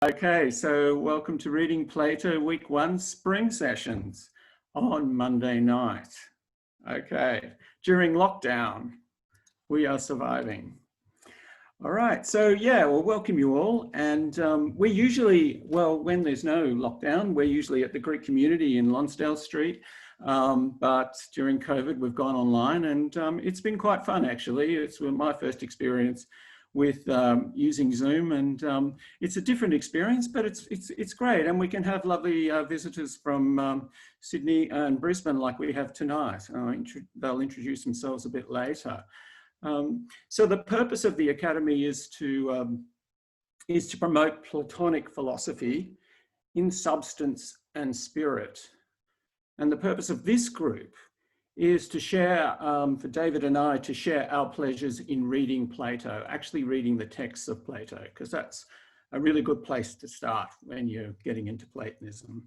Okay, so welcome to Reading Plato Week 1 Spring Sessions on Monday night. Okay, during lockdown, we are surviving. All right, so yeah, we'll welcome you all. And we're usually, well, when there's no lockdown, we're usually at the Greek community in Lonsdale Street. But during COVID, we've gone online and it's been quite fun, actually. It's my first experience with using Zoom, and it's a different experience, but it's great. And we can have lovely visitors from Sydney and Brisbane like we have tonight. They'll introduce themselves a bit later. So the purpose of the Academy is to promote Platonic philosophy in substance and spirit. And the purpose of this group is to share, for David and I, to share our pleasures in reading Plato, actually reading the texts of Plato, because that's a really good place to start when you're getting into Platonism.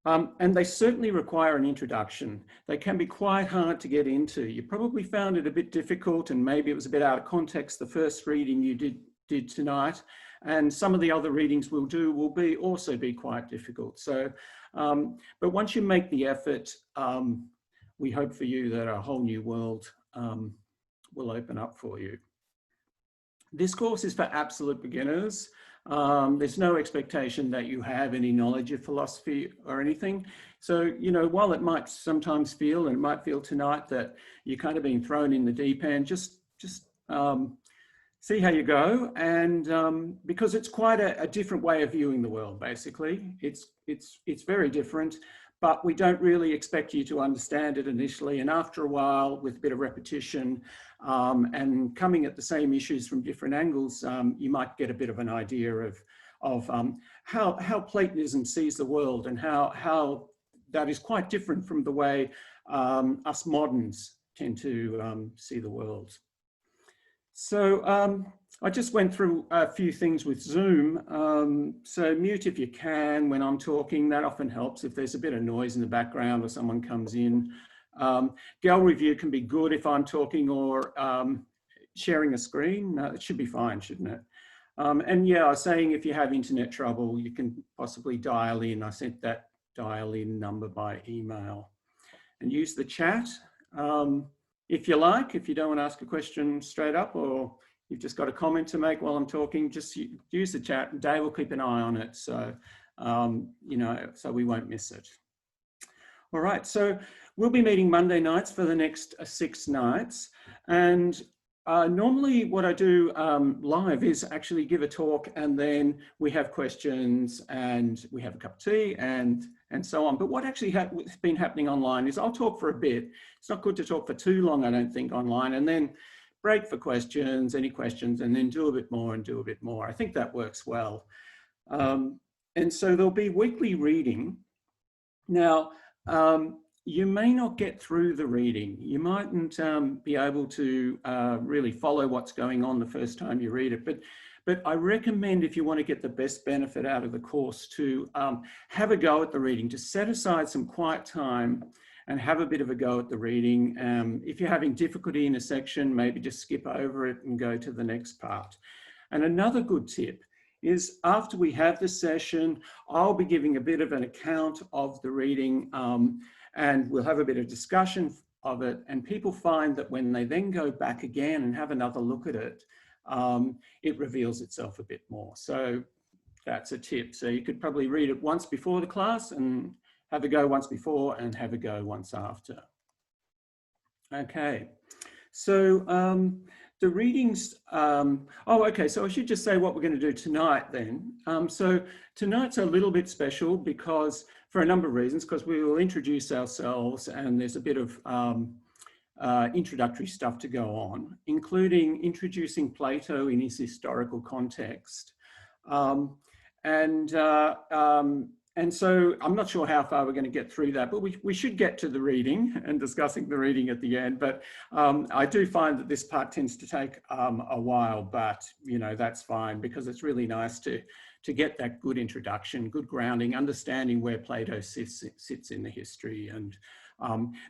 And they certainly require an introduction. They can be quite hard to get into. You probably found it a bit difficult, and maybe it was a bit out of context, the first reading you did tonight. And some of the other readings we'll do will also be quite difficult. So, but once you make the effort, we hope for you that a whole new world will open up for you. This course is for absolute beginners. There's no expectation that you have any knowledge of philosophy or anything. So, you know, while it might sometimes feel, and it might feel tonight, that you're kind of being thrown in the deep end, just see how you go. And because it's quite a different way of viewing the world, basically. It's very different. But we don't really expect you to understand it initially. And after a while, with a bit of repetition and coming at the same issues from different angles, you might get a bit of an idea of how Platonism sees the world, and how that is quite different from the way us moderns tend to see the world. So I just went through a few things with Zoom. So mute if you can when I'm talking. That often helps if there's a bit of noise in the background or someone comes in. Gallery view can be good if I'm talking or sharing a screen. No, it should be fine, shouldn't it? And yeah, I was saying if you have internet trouble, you can possibly dial in. I sent that dial in number by email. And use the chat if you like, if you don't want to ask a question straight up, or you've just got a comment to make while I'm talking, just use the chat, and Dave will keep an eye on it, so you know, so we won't miss it. All right, so we'll be meeting Monday nights for the next 6 nights, and normally what I do live is actually give a talk, and then we have questions, and we have a cup of tea, and so on. But what actually has been happening online is I'll talk for a bit. It's not good to talk for too long, I don't think, online, and then break for questions, any questions, and then do a bit more and do a bit more. I think that works well. And so there'll be weekly reading. Now, you may not get through the reading. You mightn't be able to really follow what's going on the first time you read it, but I recommend, if you want to get the best benefit out of the course, to have a go at the reading, to set aside some quiet time and have a bit of a go at the reading. If you're having difficulty in a section, maybe just skip over it and go to the next part. And another good tip is, after we have the session, I'll be giving a bit of an account of the reading, and we'll have a bit of discussion of it. And people find that when they then go back again and have another look at it, it reveals itself a bit more. So that's a tip. So you could probably read it once before the class and have a go once before and have a go once after. Okay, so the readings, okay, so I should just say what we're going to do tonight then. So tonight's a little bit special because, for a number of reasons, because we will introduce ourselves, and there's a bit of introductory stuff to go on, including introducing Plato in his historical context. And so I'm not sure how far we're going to get through that, but we should get to the reading and discussing the reading at the end. But I do find that this part tends to take a while, but you know, that's fine, because it's really nice to get that good introduction, good grounding, understanding where Plato sits in the history. And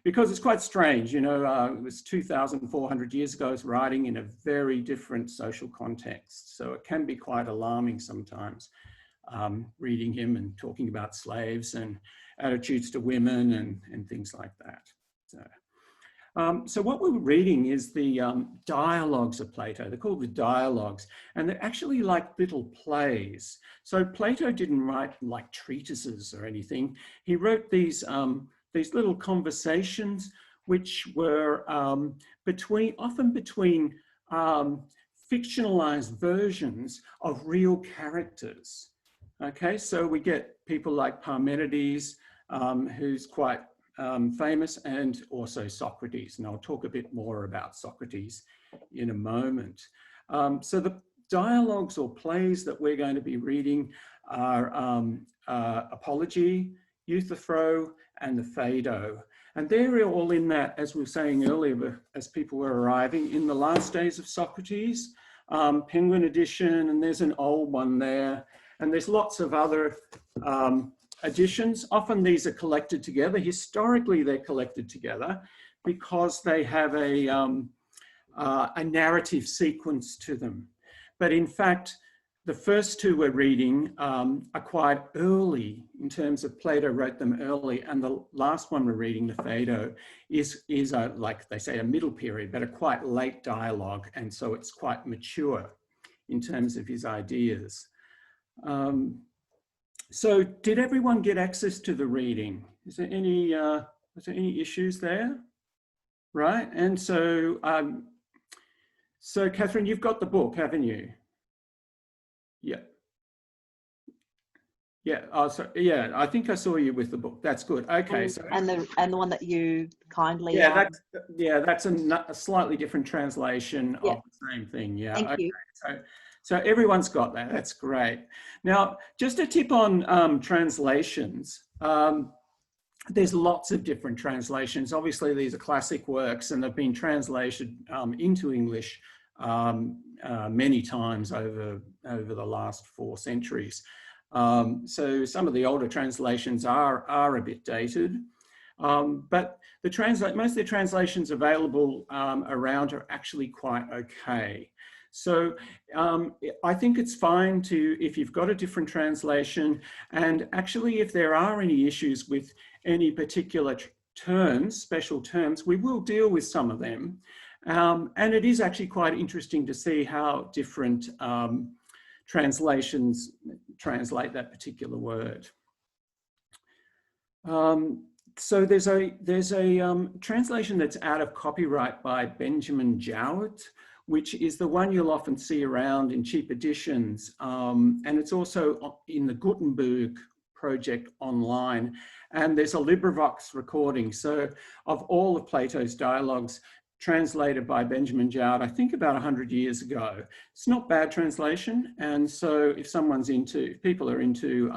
because it's quite strange, you know, it was 2,400 years ago, it's writing in a very different social context. So it can be quite alarming sometimes. reading him and talking about slaves and attitudes to women and things like that. So what we're reading is the dialogues of Plato. They're called the dialogues, and they're actually like little plays. So Plato didn't write like treatises or anything. He wrote these little conversations, which were often between fictionalized versions of real characters. Okay, so we get people like Parmenides, who's quite famous, and also Socrates. And I'll talk a bit more about Socrates in a moment. So the dialogues or plays that we're going to be reading are Apology, Euthyphro, and the Phaedo. And they're all in that, as we were saying earlier, as people were arriving, in the last days of Socrates, Penguin edition, and there's an old one there. And there's lots of other editions. Often these are collected together. Historically, they're collected together because they have a narrative sequence to them. But in fact, the first two we're reading are quite early in terms of Plato wrote them early, and the last one we're reading, the Phaedo, is like they say, a middle period, but a quite late dialogue, and so it's quite mature in terms of his ideas. So did everyone get access to the reading? Is there any issues there? Right, and so, so Catherine, you've got the book, haven't you? Yeah. Yeah, oh, so, yeah, I think I saw you with the book. That's good. Okay, so and the one that you kindly that's a slightly different translation of the same thing. Yeah. Thank you. So everyone's got that. That's great. Now, just a tip on translations. There's lots of different translations. Obviously, these are classic works, and they've been translated into English many times over the last 4 centuries. So some of the older translations are a bit dated, but most of the translations available around are actually quite okay. So I think it's fine if you've got a different translation, and actually if there are any issues with any particular terms, special terms, we will deal with some of them. And it is actually quite interesting to see how different translations translate that particular word. So there's a translation that's out of copyright by Benjamin Jowett, which is the one you'll often see around in cheap editions. And it's also in the Gutenberg project online. And there's a LibriVox recording. So of all of Plato's dialogues, translated by Benjamin Jowett, I think about 100 years ago. It's not bad translation. And so if people are into,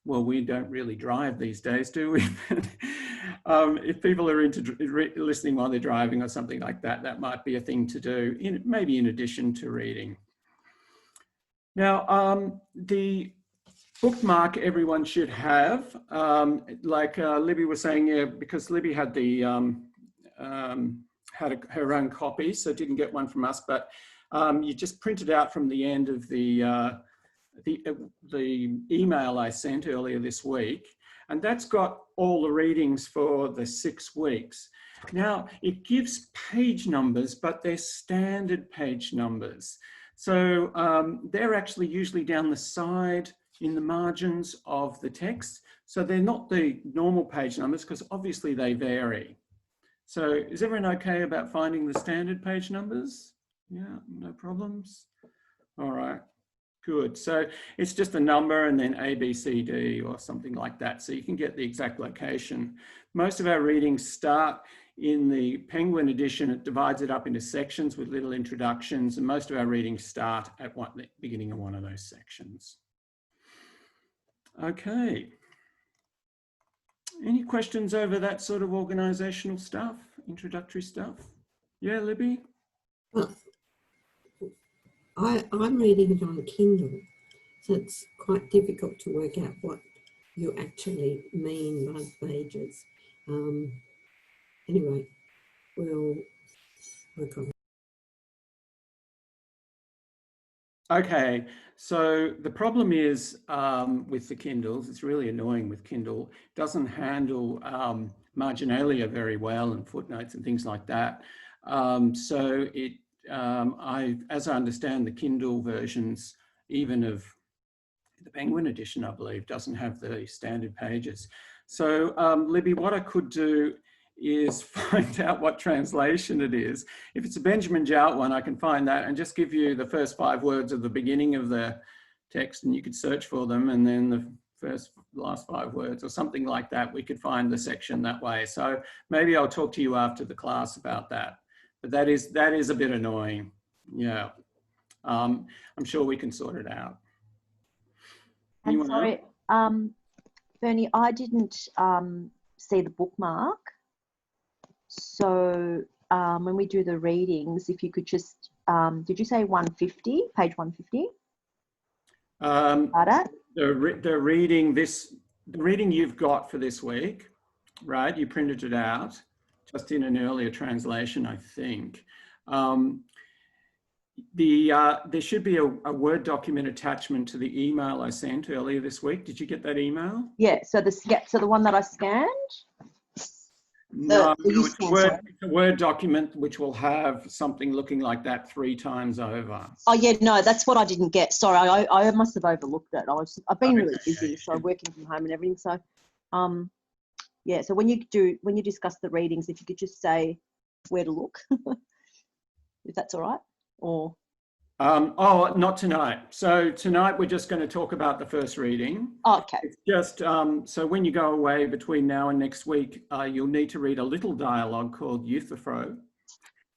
well, we don't really drive these days, do we? If people are into listening while they're driving or something like that, that might be a thing to do, maybe in addition to reading. Now, the bookmark everyone should have, like Libby was saying, yeah, because Libby had her own copy, so didn't get one from us, but you just print it out from the end of the email I sent earlier this week, and that's got all the readings for the 6 weeks. Now, it gives page numbers, but they're standard page numbers. So they're actually usually down the side in the margins of the text. So they're not the normal page numbers, because obviously they vary. So is everyone okay about finding the standard page numbers? Yeah, no problems. All right, good. So it's just a number and then A, B, C, D or something like that. So you can get the exact location. Most of our readings start in the Penguin edition. It divides it up into sections with little introductions, and most of our readings start at the beginning of one of those sections. Okay. Any questions over that sort of organizational stuff, introductory stuff? Yeah, Libby? Well, I'm reading it on Kindle, so it's quite difficult to work out what you actually mean by the pages. Anyway, we'll work on it. Okay, so the problem is with the Kindles, it's really annoying with Kindle, it doesn't handle marginalia very well and footnotes and things like that. So it, as I understand the Kindle versions, even of the Penguin edition, I believe, doesn't have the standard pages. So Libby, what I could do is find out what translation it is. If it's a Benjamin Jowett one, I can find that and just give you the first 5 words of the beginning of the text, and you could search for them, and then the last 5 words or something like that. We could find the section that way. So maybe I'll talk to you after the class about that. But that is a bit annoying. Yeah, I'm sure we can sort it out. And Anyone sorry, else? Bernie, I didn't see the bookmark. So when we do the readings, if you could just, did you say 150, page 150? The reading you've got for this week, right? You printed it out just in an earlier translation, I think. There should be a Word document attachment to the email I sent earlier this week. Did you get that email? Yeah, so the one that I scanned? No, it's a Word document which will have something looking like that 3 times over. Oh yeah, no, that's what I didn't get. Sorry, I must have overlooked it. I've been really busy, so working from home and everything. So, yeah. So when you discuss the readings, if you could just say where to look, if that's all right, or. Oh, not tonight. So tonight we're just going to talk about the first reading. Oh, okay. It's just, so when you go away between now and next week, you'll need to read a little dialogue called Euthyphro.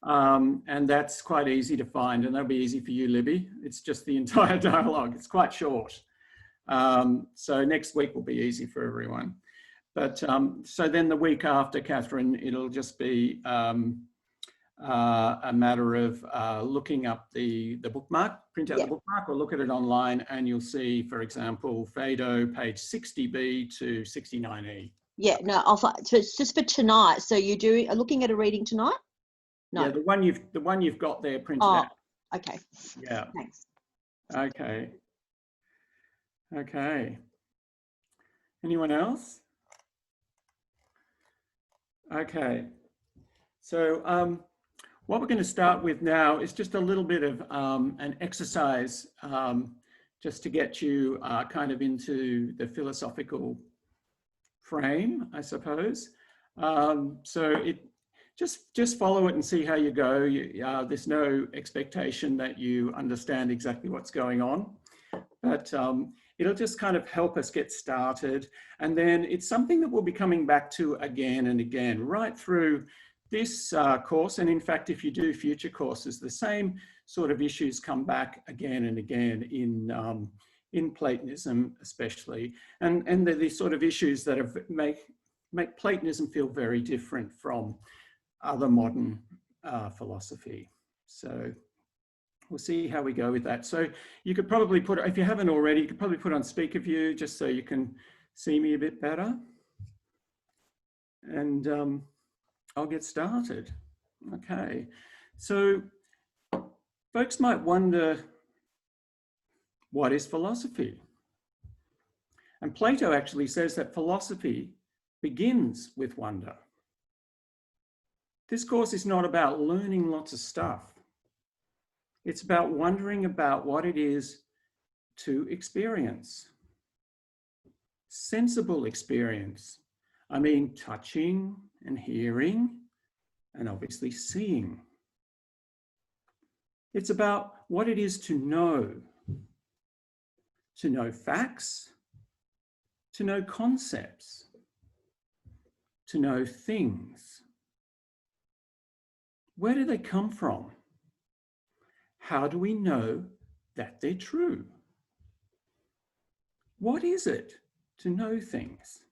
And that's quite easy to find, and that'll be easy for you, Libby. It's just the entire dialogue. It's quite short. So next week will be easy for everyone. But so then the week after, Catherine, it'll just be a matter of looking up the bookmark, print out the bookmark, or look at it online, and you'll see, for example, Phaedo, page 60B to 69E. Yeah, no, so it's just for tonight. So are looking at a reading tonight? No. Yeah, the one you've got there printed out. Okay. Yeah. Thanks. Okay. Okay. Anyone else? Okay. So what we're going to start with now is just a little bit of an exercise just to get you kind of into the philosophical frame, I suppose. So just follow it and see how you go. There's no expectation that you understand exactly what's going on, but it'll just kind of help us get started. And then it's something that we'll be coming back to again and again, right through this course. And in fact, if you do future courses, the same sort of issues come back again and again in Platonism, especially. And they're these sort of issues that make Platonism feel very different from other modern philosophy. So we'll see how we go with that. So you could probably put, if you haven't already, you could probably put on speaker view just so you can see me a bit better. And I'll get started. Okay. So folks might wonder, what is philosophy? And Plato actually says that philosophy begins with wonder. This course is not about learning lots of stuff. It's about wondering about what it is to experience. Sensible experience. I mean, touching and hearing and obviously seeing. It's about what it is to know facts, to know concepts, to know things. Where do they come from? How do we know that they're true? What is it to know things?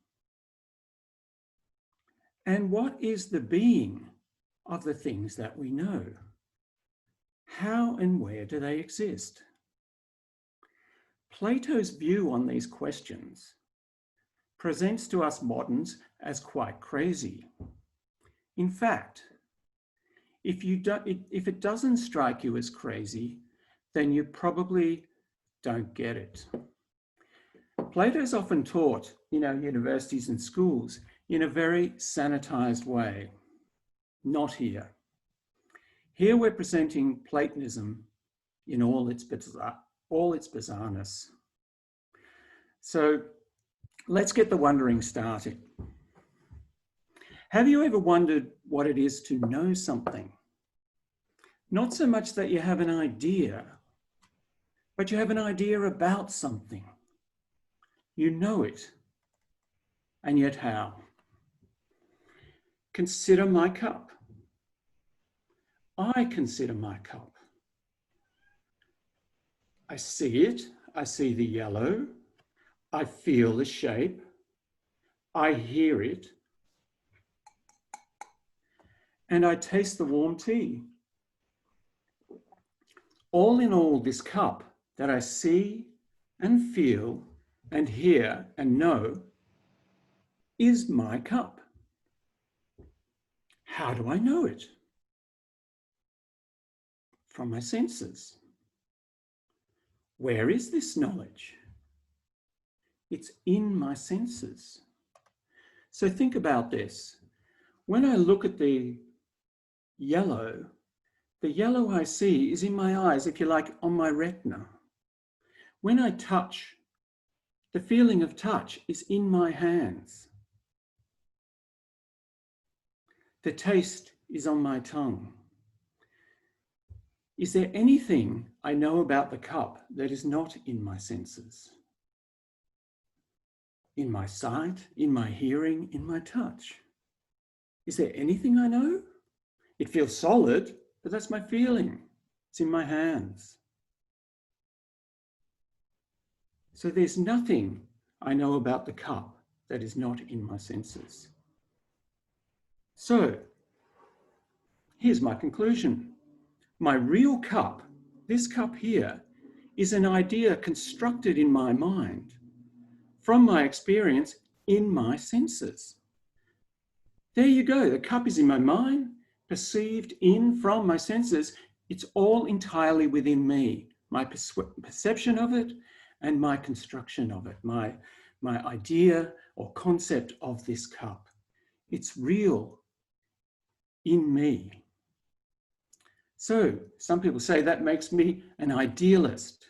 And what is the being of the things that we know? How and where do they exist? Plato's view on these questions presents to us moderns as quite crazy. In fact, if it doesn't strike you as crazy, then you probably don't get it. Plato's often taught in our universities and schools in a very sanitized way. Not here. Here we're presenting Platonism in all its bizarreness. So let's get the wondering started. Have you ever wondered what it is to know something? Not so much that you have an idea, but you have an idea about something. You know it, and yet how? Consider my cup. I consider my cup. I see it, I see the yellow, I feel the shape, I hear it, and I taste the warm tea. All in all, this cup that I see and feel and hear and know is my cup. How do I know it? From my senses. Where is this knowledge? It's in my senses. So think about this. When I look at the yellow I see is in my eyes, if you like, on my retina. When I touch, the feeling of touch is in my hands. The taste is on my tongue. Is there anything I know about the cup that is not in my senses? In my sight, in my hearing, in my touch? Is there anything I know? It feels solid, but that's my feeling. It's in my hands. So there's nothing I know about the cup that is not in my senses. So here's my conclusion. My real cup, this cup here, is an idea constructed in my mind from my experience in my senses. There you go. The cup is in my mind, perceived in from my senses. It's all entirely within me, my perception of it and my construction of it, my idea or concept of this cup. It's real in me. So some people say that makes me an idealist.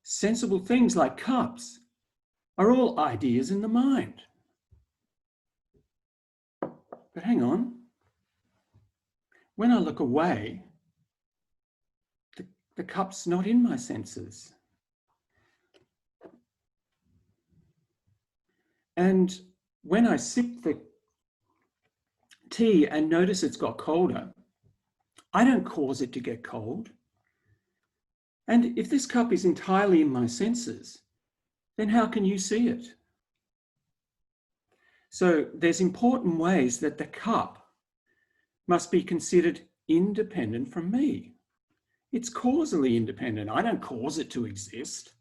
Sensible things like cups are all ideas in the mind. But hang on. When I look away, the cup's not in my senses. And when I sip the tea and notice it's got colder, I don't cause it to get cold. And if this cup is entirely in my senses, then how can you see it? So there's important ways that the cup must be considered independent from me. It's causally independent. I don't cause it to exist,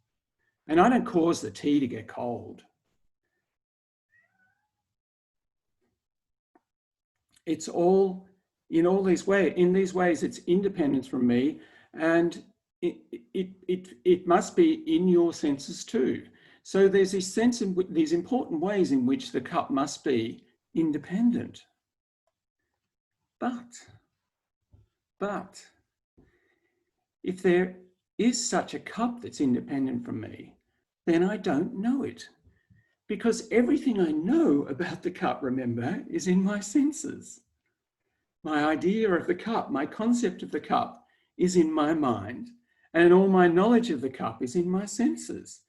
and I don't cause the tea to get cold. It's all in these ways, it's independent from me, and it must be in your senses too. So there's this sense in these important ways in which the cup must be independent. But if there is such a cup that's independent from me, then I don't know it, because everything I know about the cup, remember, is in my senses. My idea of the cup, my concept of the cup is in my mind, and all my knowledge of the cup is in my senses.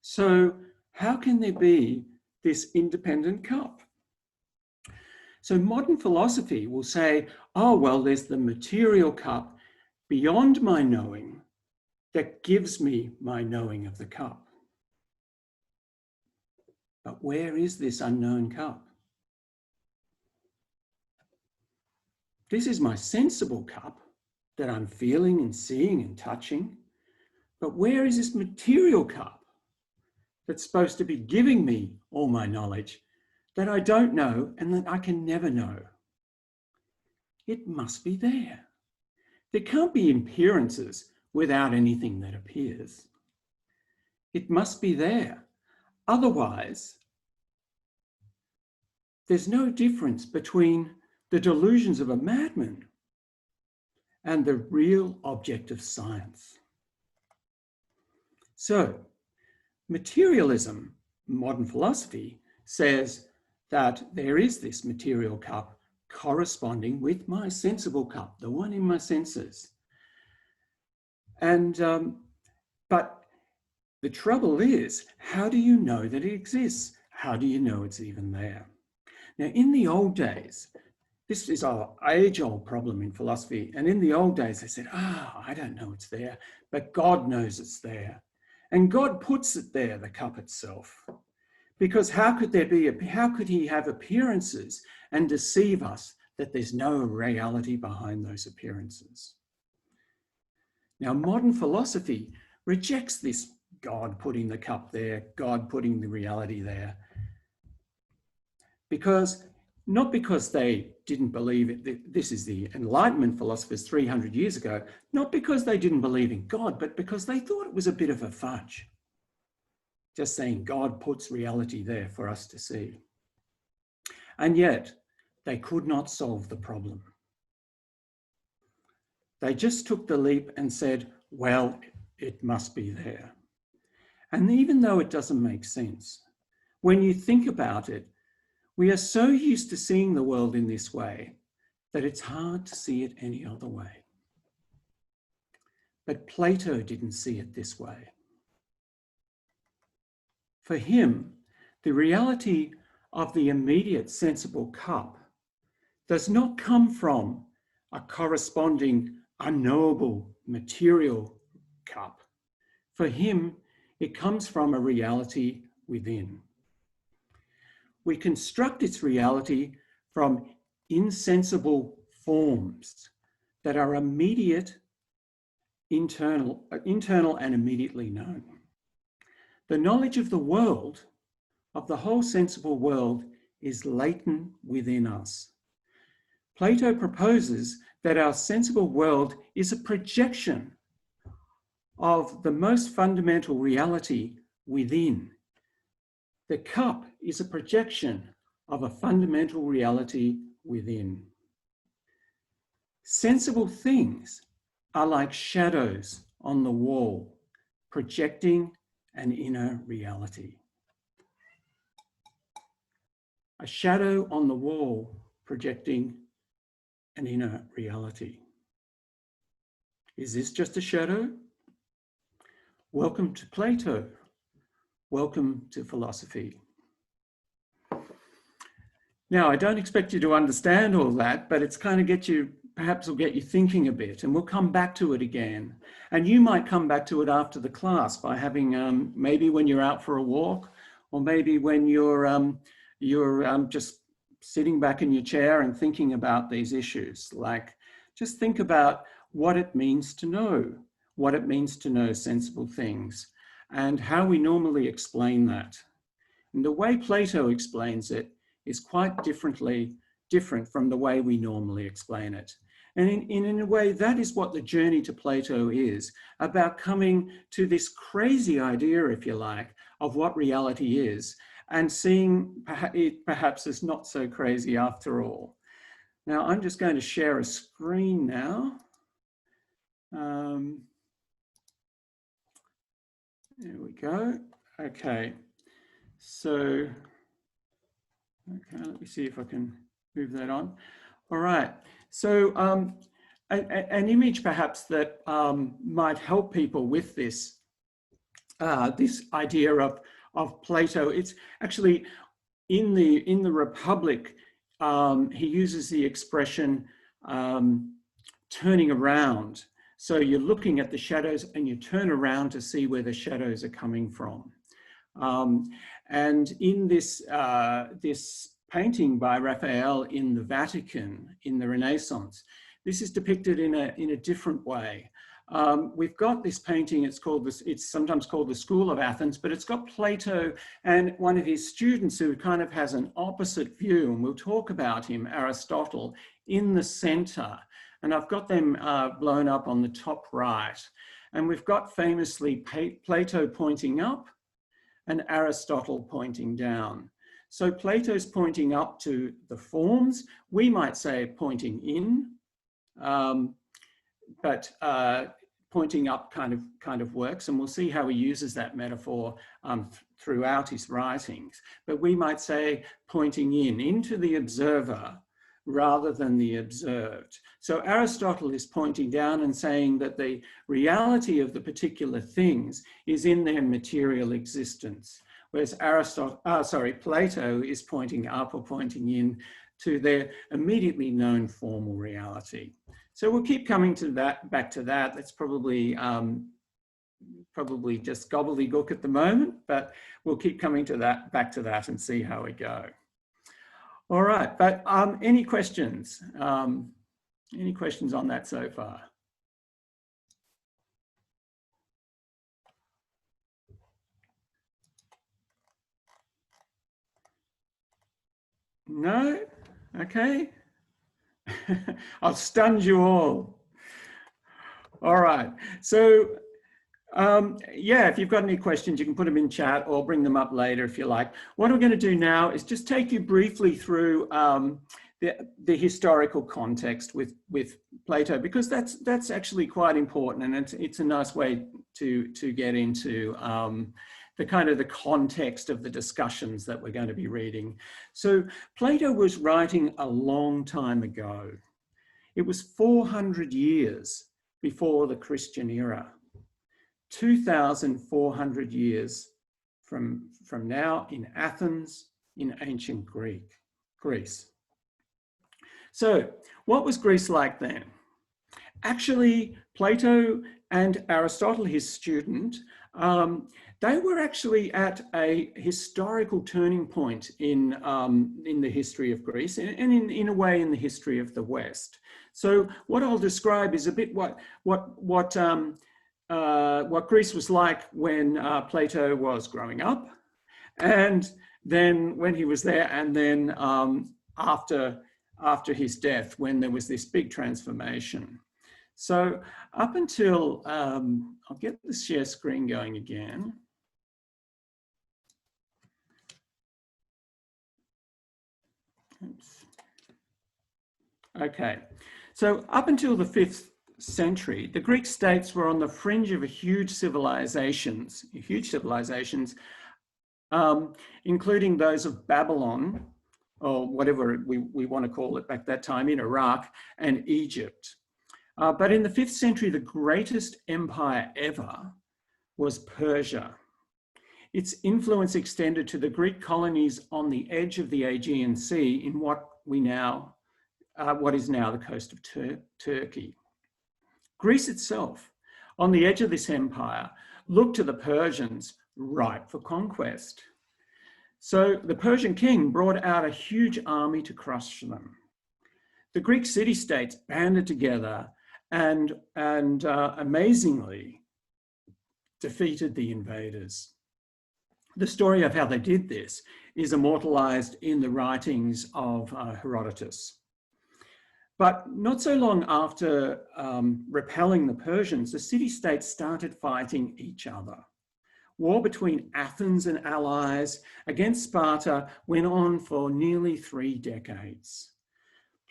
So how can there be this independent cup? So modern philosophy will say, oh, well, there's the material cup beyond my knowing that gives me my knowing of the cup. But where is this unknown cup? This is my sensible cup that I'm feeling and seeing and touching. But where is this material cup that's supposed to be giving me all my knowledge that I don't know and that I can never know? It must be there. There can't be appearances without anything that appears. It must be there. Otherwise, there's no difference between the delusions of a madman and the real object of science. So, materialism, modern philosophy, says that there is this material cup corresponding with my sensible cup, the one in my senses. And, but the trouble is, how do you know that it exists? How do you know it's even there? Now, in the old days, this is our age-old problem in philosophy. And in the old days, they said, I don't know it's there, but God knows it's there. And God puts it there, the cup itself. Because how could he have appearances and deceive us that there's no reality behind those appearances? Now, modern philosophy rejects this God putting the cup there, God putting the reality there. Not because they didn't believe it, this is the Enlightenment philosophers 300 years ago, not because they didn't believe in God, but because they thought it was a bit of a fudge. Just saying God puts reality there for us to see. And yet, they could not solve the problem. They just took the leap and said, well, it must be there. And even though it doesn't make sense, when you think about it, we are so used to seeing the world in this way that it's hard to see it any other way. But Plato didn't see it this way. For him, the reality of the immediate sensible cup does not come from a corresponding unknowable material cup. For him, it comes from a reality within. We construct its reality from insensible forms that are immediate, internal and immediately known. The knowledge of the world, of the whole sensible world, is latent within us. Plato proposes that our sensible world is a projection of the most fundamental reality within. The cup is a projection of a fundamental reality within. Sensible things are like shadows on the wall, projecting an inner reality. A shadow on the wall projecting an inner reality. Is this just a shadow? Welcome to Plato. Welcome to philosophy. Now, I don't expect you to understand all that, but it's kind of perhaps will get you thinking a bit, and we'll come back to it again. And you might come back to it after the class by having, maybe when you're out for a walk, or maybe when you're just sitting back in your chair and thinking about these issues. Like, just think about what it means to know sensible things, and how we normally explain that. And the way Plato explains it is quite different from the way we normally explain it. And in a way, that is what the journey to Plato is, about coming to this crazy idea, if you like, of what reality is, and seeing it perhaps as not so crazy after all. Now, I'm just going to share a screen now. There we go. Okay. So, okay, let me see if I can move that on. All right. So an image perhaps that might help people with this, this idea of Plato. It's actually in the Republic, he uses the expression turning around. So you're looking at the shadows and you turn around to see where the shadows are coming from. And in this, this painting by Raphael in the Vatican in the Renaissance, this is depicted in a different way. We've got this painting, it's sometimes called the School of Athens, but it's got Plato and one of his students who kind of has an opposite view, and we'll talk about him, Aristotle, in the center. And I've got them blown up on the top right. And we've got famously Plato pointing up and Aristotle pointing down. So Plato's pointing up to the forms. We might say pointing in, but pointing up kind of works, and we'll see how he uses that metaphor throughout his writings. But we might say pointing in, into the observer, rather than the observed. So Aristotle is pointing down and saying that the reality of the particular things is in their material existence, whereas Plato is pointing up or pointing in to their immediately known formal reality. So we'll keep coming to that, back to that. That's probably just gobbledygook at the moment, but we'll keep coming to that, back to that, and see how we go. All right, but any questions? Any questions on that so far? No? Okay. I've stunned you all. All right, so yeah, if you've got any questions, you can put them in chat or bring them up later if you like. What I'm going to do now is just take you briefly through the historical context with Plato, because that's actually quite important, and it's a nice way to get into the kind of the context of the discussions that we're going to be reading. So Plato was writing a long time ago. It was 400 years before the Christian era. 2,400 years from now in Athens, in ancient Greece. So what was Greece like then? Actually, Plato and Aristotle, his student, they were actually at a historical turning point in the history of Greece, and in a way in the history of the West. So what I'll describe is a bit what Greece was like when Plato was growing up, and then when he was there, and then after his death, when there was this big transformation. So up until, I'll get the share screen going again. Oops. Okay, so up until the 5th century, the Greek states were on the fringe of huge civilizations, including those of Babylon, or whatever we want to call it back that time, in Iraq and Egypt. But in the 5th century, the greatest empire ever was Persia. Its influence extended to the Greek colonies on the edge of the Aegean Sea in what is now the coast of Turkey. Greece itself, on the edge of this empire, looked to the Persians ripe for conquest. So the Persian king brought out a huge army to crush them. The Greek city-states banded together and amazingly defeated the invaders. The story of how they did this is immortalized in the writings of Herodotus. But not so long after repelling the Persians, the city-states started fighting each other. War between Athens and allies against Sparta went on for nearly 3 decades.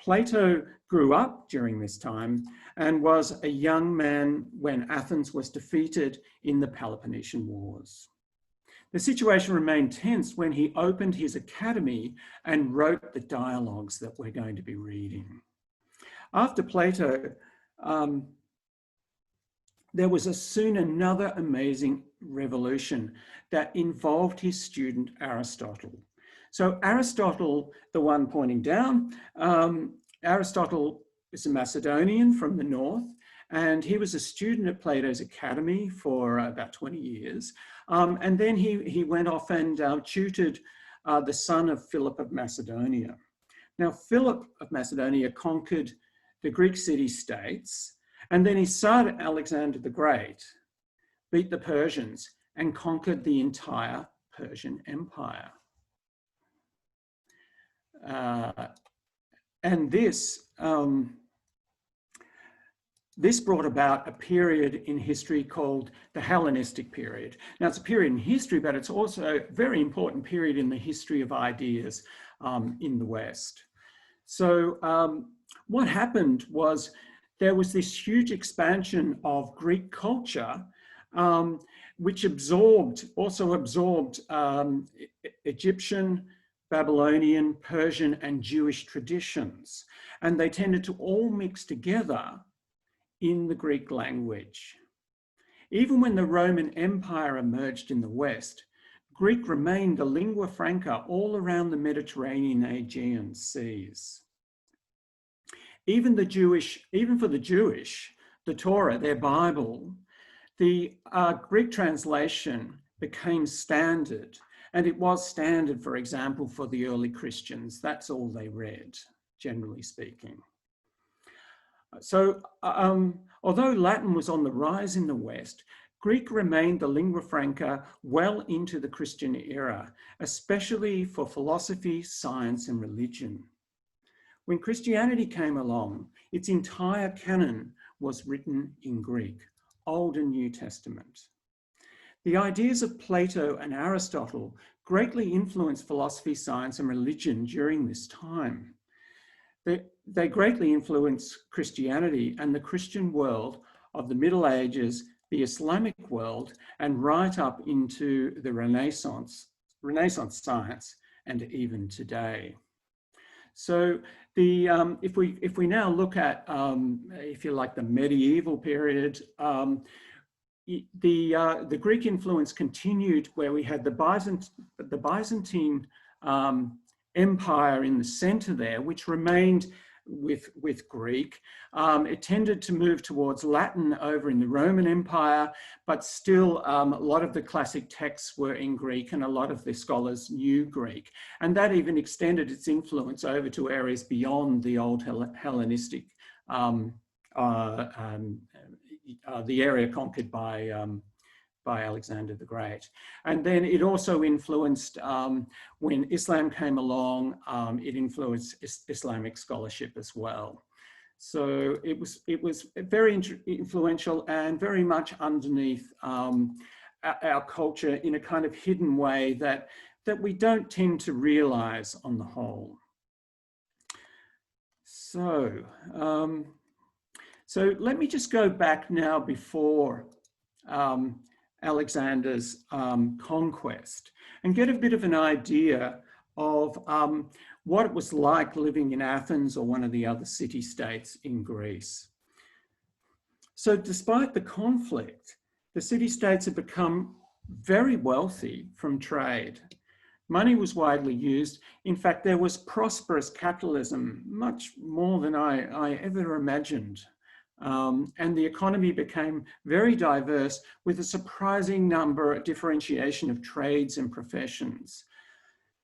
Plato grew up during this time and was a young man when Athens was defeated in the Peloponnesian Wars. The situation remained tense when he opened his academy and wrote the dialogues that we're going to be reading. After Plato, there was soon another amazing revolution that involved his student Aristotle. So Aristotle, the one pointing down, Aristotle is a Macedonian from the north, and he was a student at Plato's academy for about 20 years. And then he went off and tutored the son of Philip of Macedonia. Now, Philip of Macedonia conquered the Greek city-states, and then his son, Alexander the Great, beat the Persians and conquered the entire Persian Empire. And this this brought about a period in history called the Hellenistic period. Now, it's a period in history, but it's also a very important period in the history of ideas in the West. So what happened was there was this huge expansion of Greek culture, which also absorbed Egyptian, Babylonian, Persian, and Jewish traditions. And they tended to all mix together in the Greek language. Even when the Roman Empire emerged in the West, Greek remained the lingua franca all around the Mediterranean Aegean seas. Even for the Jewish, the Torah, their Bible, the Greek translation became standard, and it was standard, for example, for the early Christians. That's all they read, generally speaking. So although Latin was on the rise in the West, Greek remained the lingua franca well into the Christian era, especially for philosophy, science, and religion. When Christianity came along, its entire canon was written in Greek, Old and New Testament. The ideas of Plato and Aristotle greatly influenced philosophy, science, and religion during this time. They greatly influenced Christianity and the Christian world of the Middle Ages, the Islamic world, and right up into the Renaissance science, and even today. So if we now look at, if you like, the medieval period, the Greek influence continued where we had the Byzantine Empire in the center there, which remained with Greek. It tended to move towards Latin over in the Roman Empire, but still a lot of the classic texts were in Greek and a lot of the scholars knew Greek. And that even extended its influence over to areas beyond the old Hellenistic, the area conquered by Alexander the Great. And then it also influenced, when Islam came along, it influenced Islamic scholarship as well. So it was very influential and very much underneath our culture in a kind of hidden way that we don't tend to realize on the whole. So, so let me just go back now before Alexander's conquest and get a bit of an idea of what it was like living in Athens or one of the other city-states in Greece. So despite the conflict, the city-states had become very wealthy from trade. Money was widely used. In fact, there was prosperous capitalism, much more than I ever imagined. And the economy became very diverse with a surprising differentiation of trades and professions.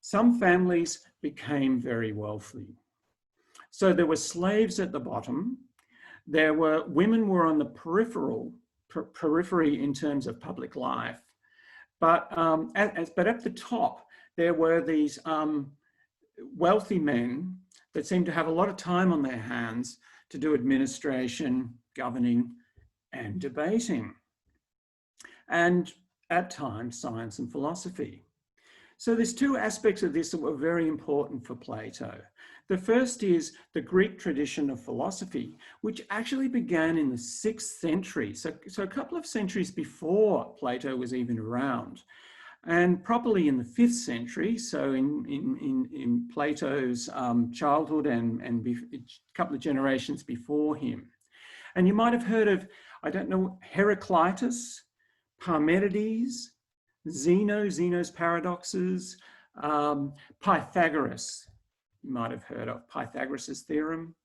Some families became very wealthy. So there were slaves at the bottom. Women were on the periphery in terms of public life. But at the top, there were these wealthy men that seemed to have a lot of time on their hands to do administration, governing, and debating, and at times science and philosophy. So there's two aspects of this that were very important for Plato. The first is the Greek tradition of philosophy, which actually began in the 6th century, so a couple of centuries before Plato was even around. And probably in the 5th century, so in Plato's childhood and a couple of generations before him. And you might have heard of, I don't know, Heraclitus, Parmenides, Zeno's paradoxes, Pythagoras. You might have heard of Pythagoras' theorem.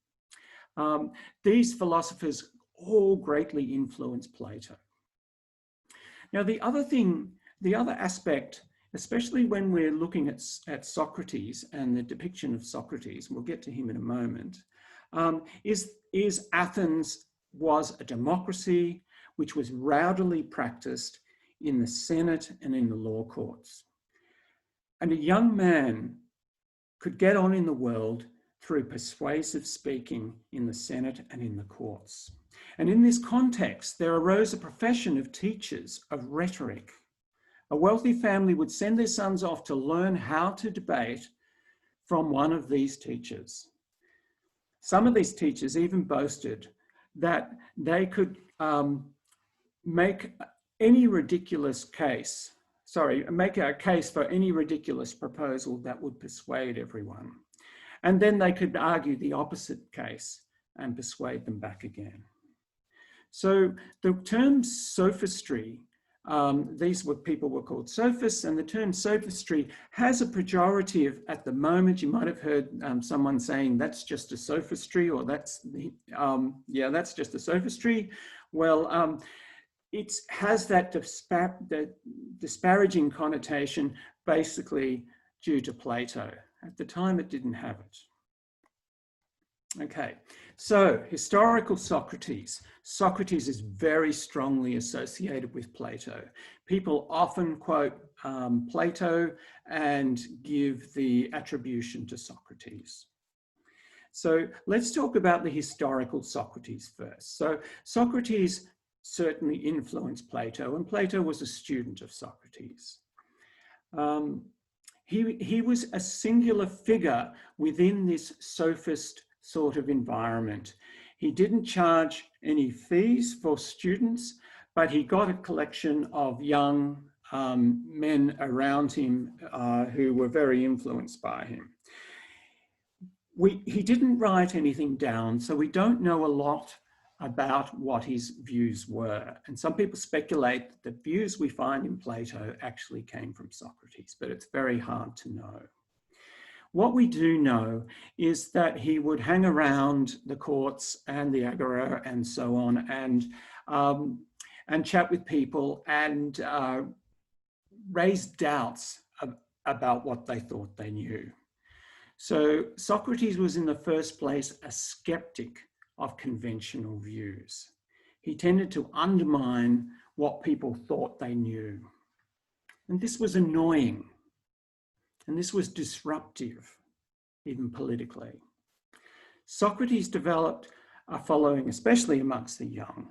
These philosophers all greatly influenced Plato. Now, the other aspect, especially when we're looking at Socrates and the depiction of Socrates, we'll get to him in a moment, is Athens was a democracy which was rowdily practiced in the Senate and in the law courts. And a young man could get on in the world through persuasive speaking in the Senate and in the courts. And in this context, there arose a profession of teachers of rhetoric. A wealthy family would send their sons off to learn how to debate from one of these teachers. Some of these teachers even boasted that they could make any ridiculous case, make a case for any ridiculous proposal that would persuade everyone. And then they could argue the opposite case and persuade them back again. So the term sophistry, these people were called sophists, and the term sophistry has a pejorative at the moment. You might have heard someone saying that's just a sophistry, or that's just a sophistry. Well, it has that disparaging connotation basically due to Plato. At the time, it didn't have it. Okay, so historical Socrates. Socrates is very strongly associated with Plato. People often quote Plato and give the attribution to Socrates. So let's talk about the historical Socrates first. So Socrates certainly influenced Plato, and Plato was a student of Socrates. He was a singular figure within this sophist sort of environment. He didn't charge any fees for students, but he got a collection of young men around him who were very influenced by him. He didn't write anything down, so we don't know a lot about what his views were. And some people speculate that the views we find in Plato actually came from Socrates, but it's very hard to know. What we do know is that he would hang around the courts and the agora and so on, and chat with people and raise doubts about what they thought they knew. So Socrates was in the first place a skeptic of conventional views. He tended to undermine what people thought they knew. And this was annoying. And this was disruptive, even politically. Socrates developed a following, especially amongst the young.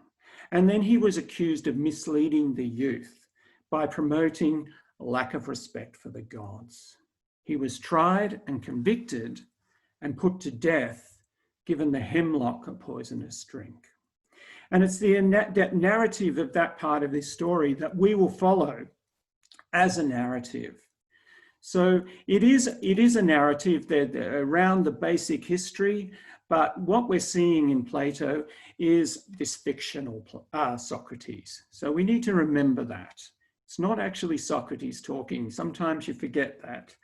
And then he was accused of misleading the youth by promoting lack of respect for the gods. He was tried and convicted and put to death, given the hemlock a poisonous drink. And it's the narrative of that part of this story that we will follow as a narrative. So it is a narrative that around the basic history, but what we're seeing in Plato is this fictional Socrates. So we need to remember that. It's not actually Socrates talking. Sometimes you forget that.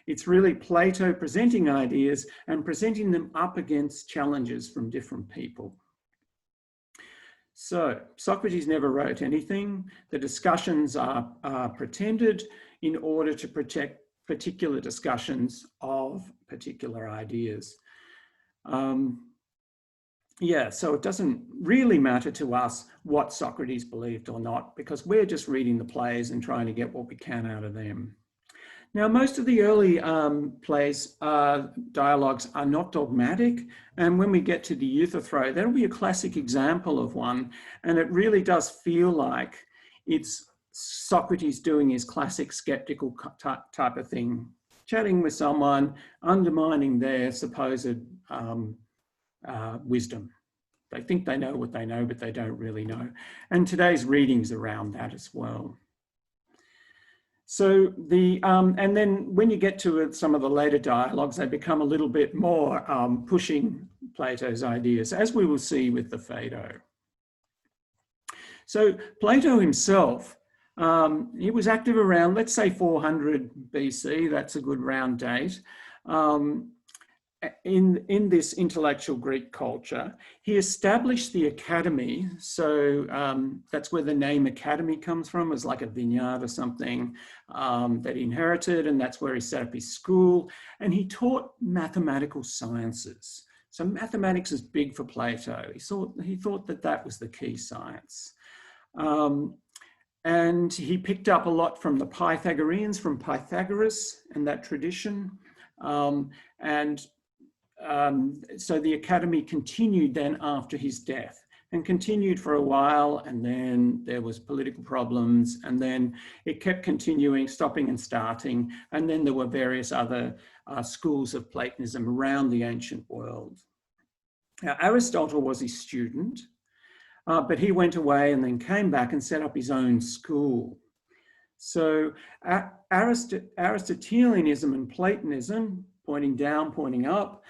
It's really Plato presenting ideas and presenting them up against challenges from different people. So Socrates never wrote anything. The discussions are pretended in order to protect particular discussions of particular ideas. So it doesn't really matter to us what Socrates believed or not, because we're just reading the plays and trying to get what we can out of them. Now, most of the early plays, dialogues are not dogmatic. And when we get to the Euthyphro, that'll be a classic example of one. And it really does feel like it's Socrates doing his classic skeptical type of thing, chatting with someone, undermining their supposed wisdom. They think they know what they know, but they don't really know. And today's readings around that as well. So and then when you get to some of the later dialogues, they become a little bit more pushing Plato's ideas, as we will see with the Phaedo. So Plato himself, he was active around, let's say 400 BC, that's a good round date. In this intellectual Greek culture, he established the academy. So that's where the name academy comes from. It was like a vineyard or something that he inherited, and that's where he set up his school. And he taught mathematical sciences. So mathematics is big for Plato. He thought that that was the key science. And he picked up a lot from the Pythagoreans, from Pythagoras and that tradition. So the academy continued then after his death. and continued for a while, and then there was political problems, and then it kept continuing, stopping and starting, and then there were various other schools of Platonism around the ancient world. Now, Aristotle was his student, but he went away and then came back and set up his own school. So Aristotelianism and Platonism, pointing down, pointing up,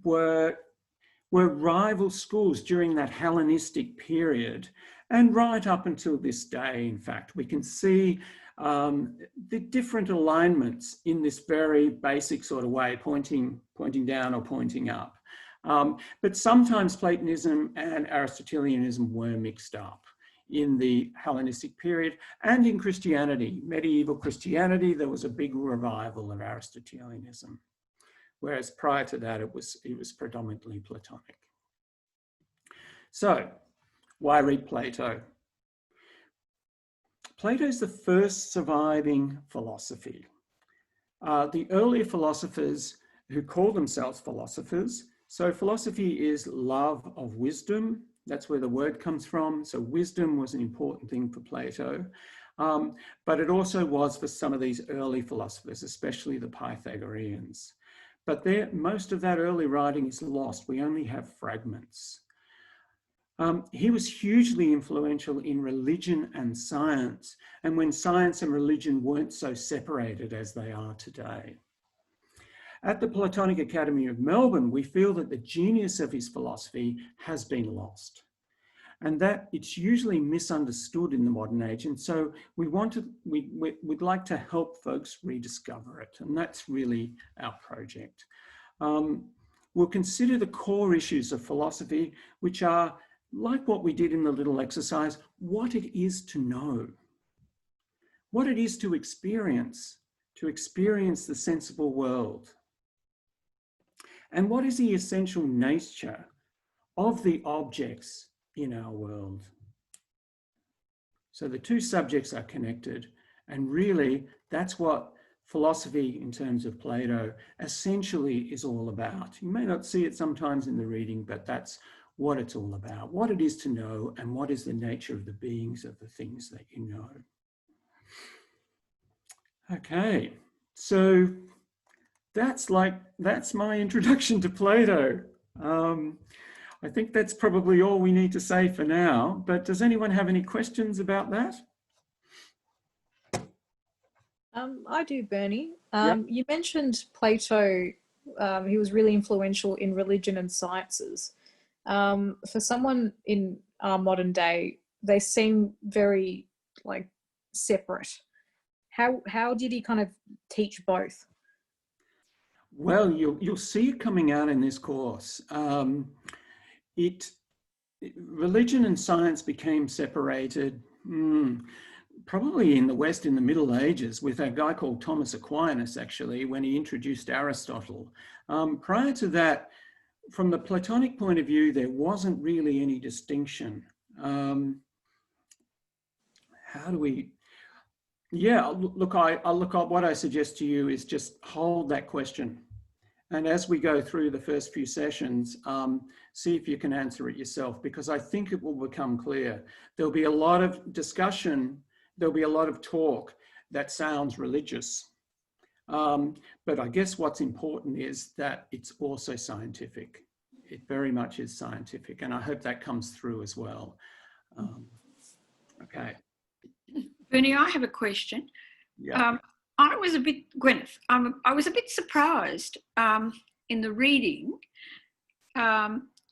were rival schools during that Hellenistic period, and right up until this day. In fact, we can see the different alignments in this very basic sort of way, pointing down or pointing up. But sometimes Platonism and Aristotelianism were mixed up in the Hellenistic period and in Christianity. Medieval Christianity, there was a big revival of Aristotelianism, whereas prior to that, it was predominantly Platonic. So, why read Plato? Plato is the first surviving philosophy. The earlier philosophers who call themselves philosophers, so philosophy is love of wisdom. That's where the word comes from. So wisdom was an important thing for Plato. But it also was for some of these early philosophers, especially the Pythagoreans. But most of that early writing is lost. We only have fragments. He was hugely influential in religion and science, and when science and religion weren't so separated as they are today. At the Platonic Academy of Melbourne, we feel that the genius of his philosophy has been lost, and that it's usually misunderstood in the modern age. And so we'd like to help folks rediscover it, and that's really our project. We'll consider the core issues of philosophy, which are, like what we did in the little exercise, what it is to know, what it is to experience the sensible world, and what is the essential nature of the objects in our world. So the two subjects are connected, and really that's what philosophy in terms of Plato essentially is all about. You may not see it sometimes in the reading, but that's what it's all about, what it is to know, and what is the nature of the beings of the things that you know. Okay, so that's my introduction to Plato. I think that's probably all we need to say for now, but does anyone have any questions about that? I do, Bernie. Yep. You mentioned Plato, he was really influential in religion and sciences. For someone in our modern day, they seem very separate. How did he kind of teach both? Well, you'll see it coming out in this course. Religion and science became separated probably in the West in the Middle Ages with a guy called Thomas Aquinas, actually, when he introduced Aristotle. Prior to that, from the Platonic point of view, there wasn't really any distinction. How do we... Yeah, look, what I suggest to you is just hold that question. And as we go through the first few sessions, see if you can answer it yourself, because I think it will become clear. There'll be a lot of discussion, there'll be a lot of talk that sounds religious. But I guess what's important is that it's also scientific. It very much is scientific, and I hope that comes through as well. Okay. Bernie, I have a question. Yeah. I was a bit, Gwyneth, I was a bit surprised in the reading,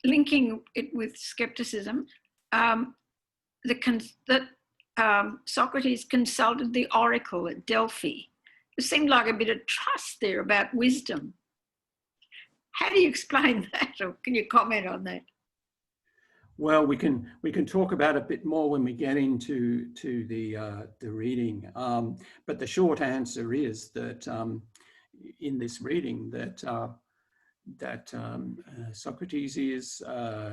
linking it with Scepticism, that Socrates consulted the oracle at Delphi. It seemed like a bit of trust there about wisdom. How do you explain that, or can you comment on that? Well, we can talk about it a bit more when we get into the reading. But the short answer is that in this reading that Socrates is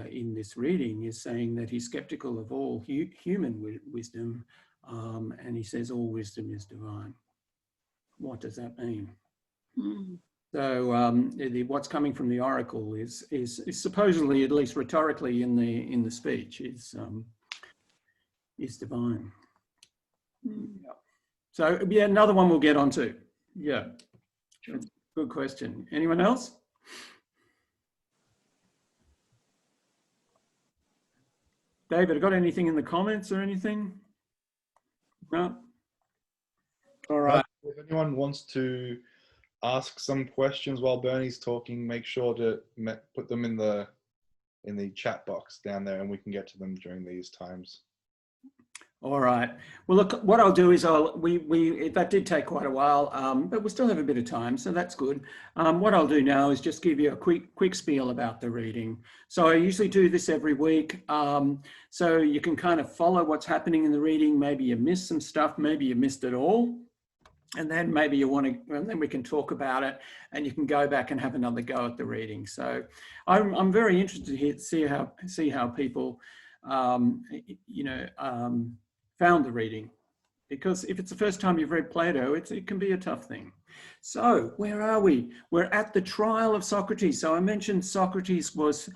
in this reading is saying that he's skeptical of all human wisdom, and he says all wisdom is divine. What does that mean? Mm. So what's coming from the oracle is supposedly, at least rhetorically, in the speech is divine. Yeah. So yeah, another one we'll get onto. Yeah, Sure. good question. Anyone else? David, got anything in the comments or anything? No. All right. If anyone wants to ask some questions while Bernie's talking, make sure to put them in the chat box down there, and we can get to them during these times. All right. Well, look, what I'll do is that did take quite a while, but we still have a bit of time, so that's good. What I'll do now is just give you a quick spiel about the reading. So I usually do this every week, so you can kind of follow what's happening in the reading. Maybe you missed some stuff, maybe you missed it all, and then maybe you want to, and then we can talk about it, and you can go back and have another go at the reading. So I'm very interested here to see how people, found the reading, because if it's the first time you've read Plato, it can be a tough thing. So where are we? We're at the trial of Socrates. So I mentioned Socrates was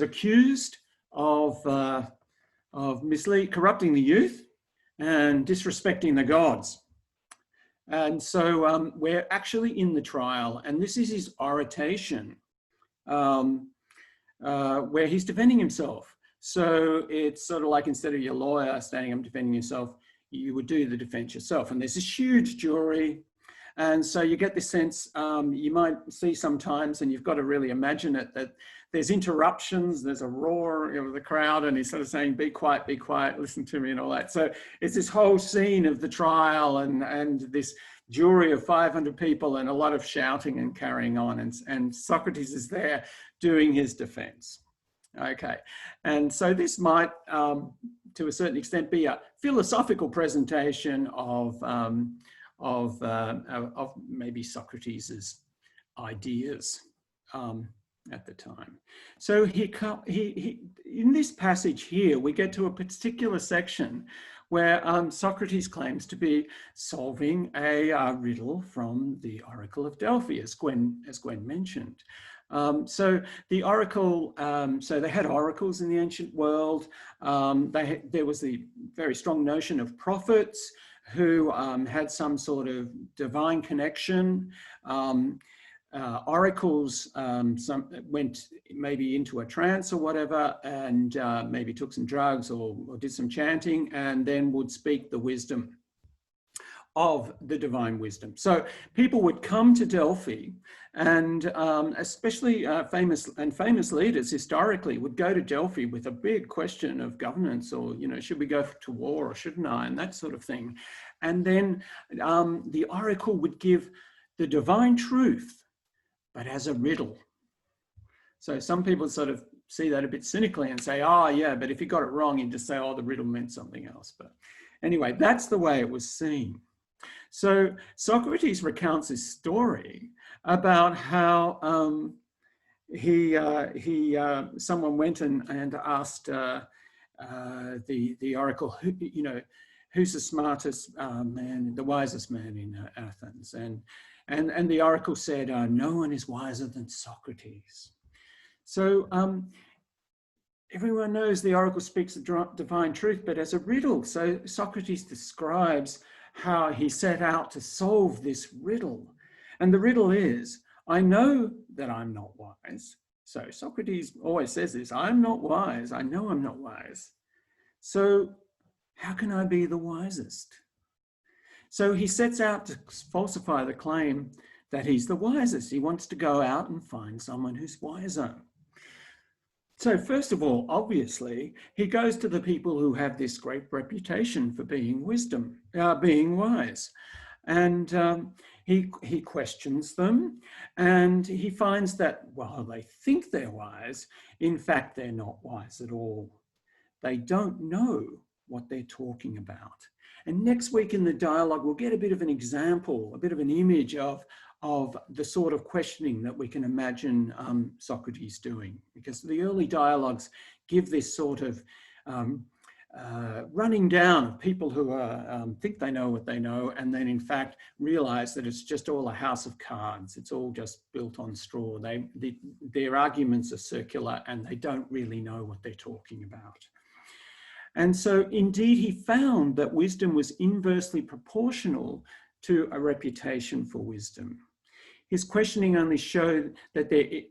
accused of corrupting the youth and disrespecting the gods. And so we're actually in the trial, and this is his oration, where he's defending himself. So it's sort of like, instead of your lawyer standing up defending yourself, you would do the defense yourself. And there's this huge jury. And so you get this sense, you might see sometimes, and you've got to really imagine it, that there's interruptions, there's a roar of the crowd, and he's sort of saying, be quiet, listen to me, and all that. So it's this whole scene of the trial and this jury of 500 people and a lot of shouting and carrying on. And Socrates is there doing his defense. Okay, and so this might, to a certain extent, be a philosophical presentation of maybe Socrates's ideas at the time. So he in this passage here, we get to a particular section where Socrates claims to be solving a riddle from the Oracle of Delphi, as Gwen mentioned. So the oracle, so they had oracles in the ancient world. There was the very strong notion of prophets who had some sort of divine connection. Oracles went maybe into a trance or whatever, and maybe took some drugs or did some chanting, and then would speak the wisdom of the divine wisdom. So people would come to Delphi, and especially famous leaders historically would go to Delphi with a big question of governance, or, should we go to war or shouldn't I, and that sort of thing. And then the oracle would give the divine truth, but as a riddle. So some people sort of see that a bit cynically and say, oh yeah, but if you got it wrong, you just say, oh, the riddle meant something else. But anyway, that's the way it was seen. So Socrates recounts this story about how someone went and asked the oracle, who's the smartest man, the wisest man in Athens, and the oracle said, no one is wiser than Socrates. So everyone knows the oracle speaks the divine truth, but as a riddle. So Socrates describes how he set out to solve this riddle. And the riddle is, I know that I'm not wise. So Socrates always says this, I'm not wise. I know I'm not wise. So how can I be the wisest? So he sets out to falsify the claim that he's the wisest. He wants to go out and find someone who's wiser. So first of all, obviously, he goes to the people who have this great reputation for being being wise. And he questions them, and he finds that while they think they're wise, in fact, they're not wise at all. They don't know what they're talking about. And next week in the dialogue, we'll get a bit of an example, a bit of an image of the sort of questioning that we can imagine Socrates doing, because the early dialogues give this sort of running down of people who are, think they know what they know, and then in fact realize that it's just all a house of cards. It's all just built on straw. Their arguments are circular and they don't really know what they're talking about. And so indeed he found that wisdom was inversely proportional to a reputation for wisdom. His questioning only showed that they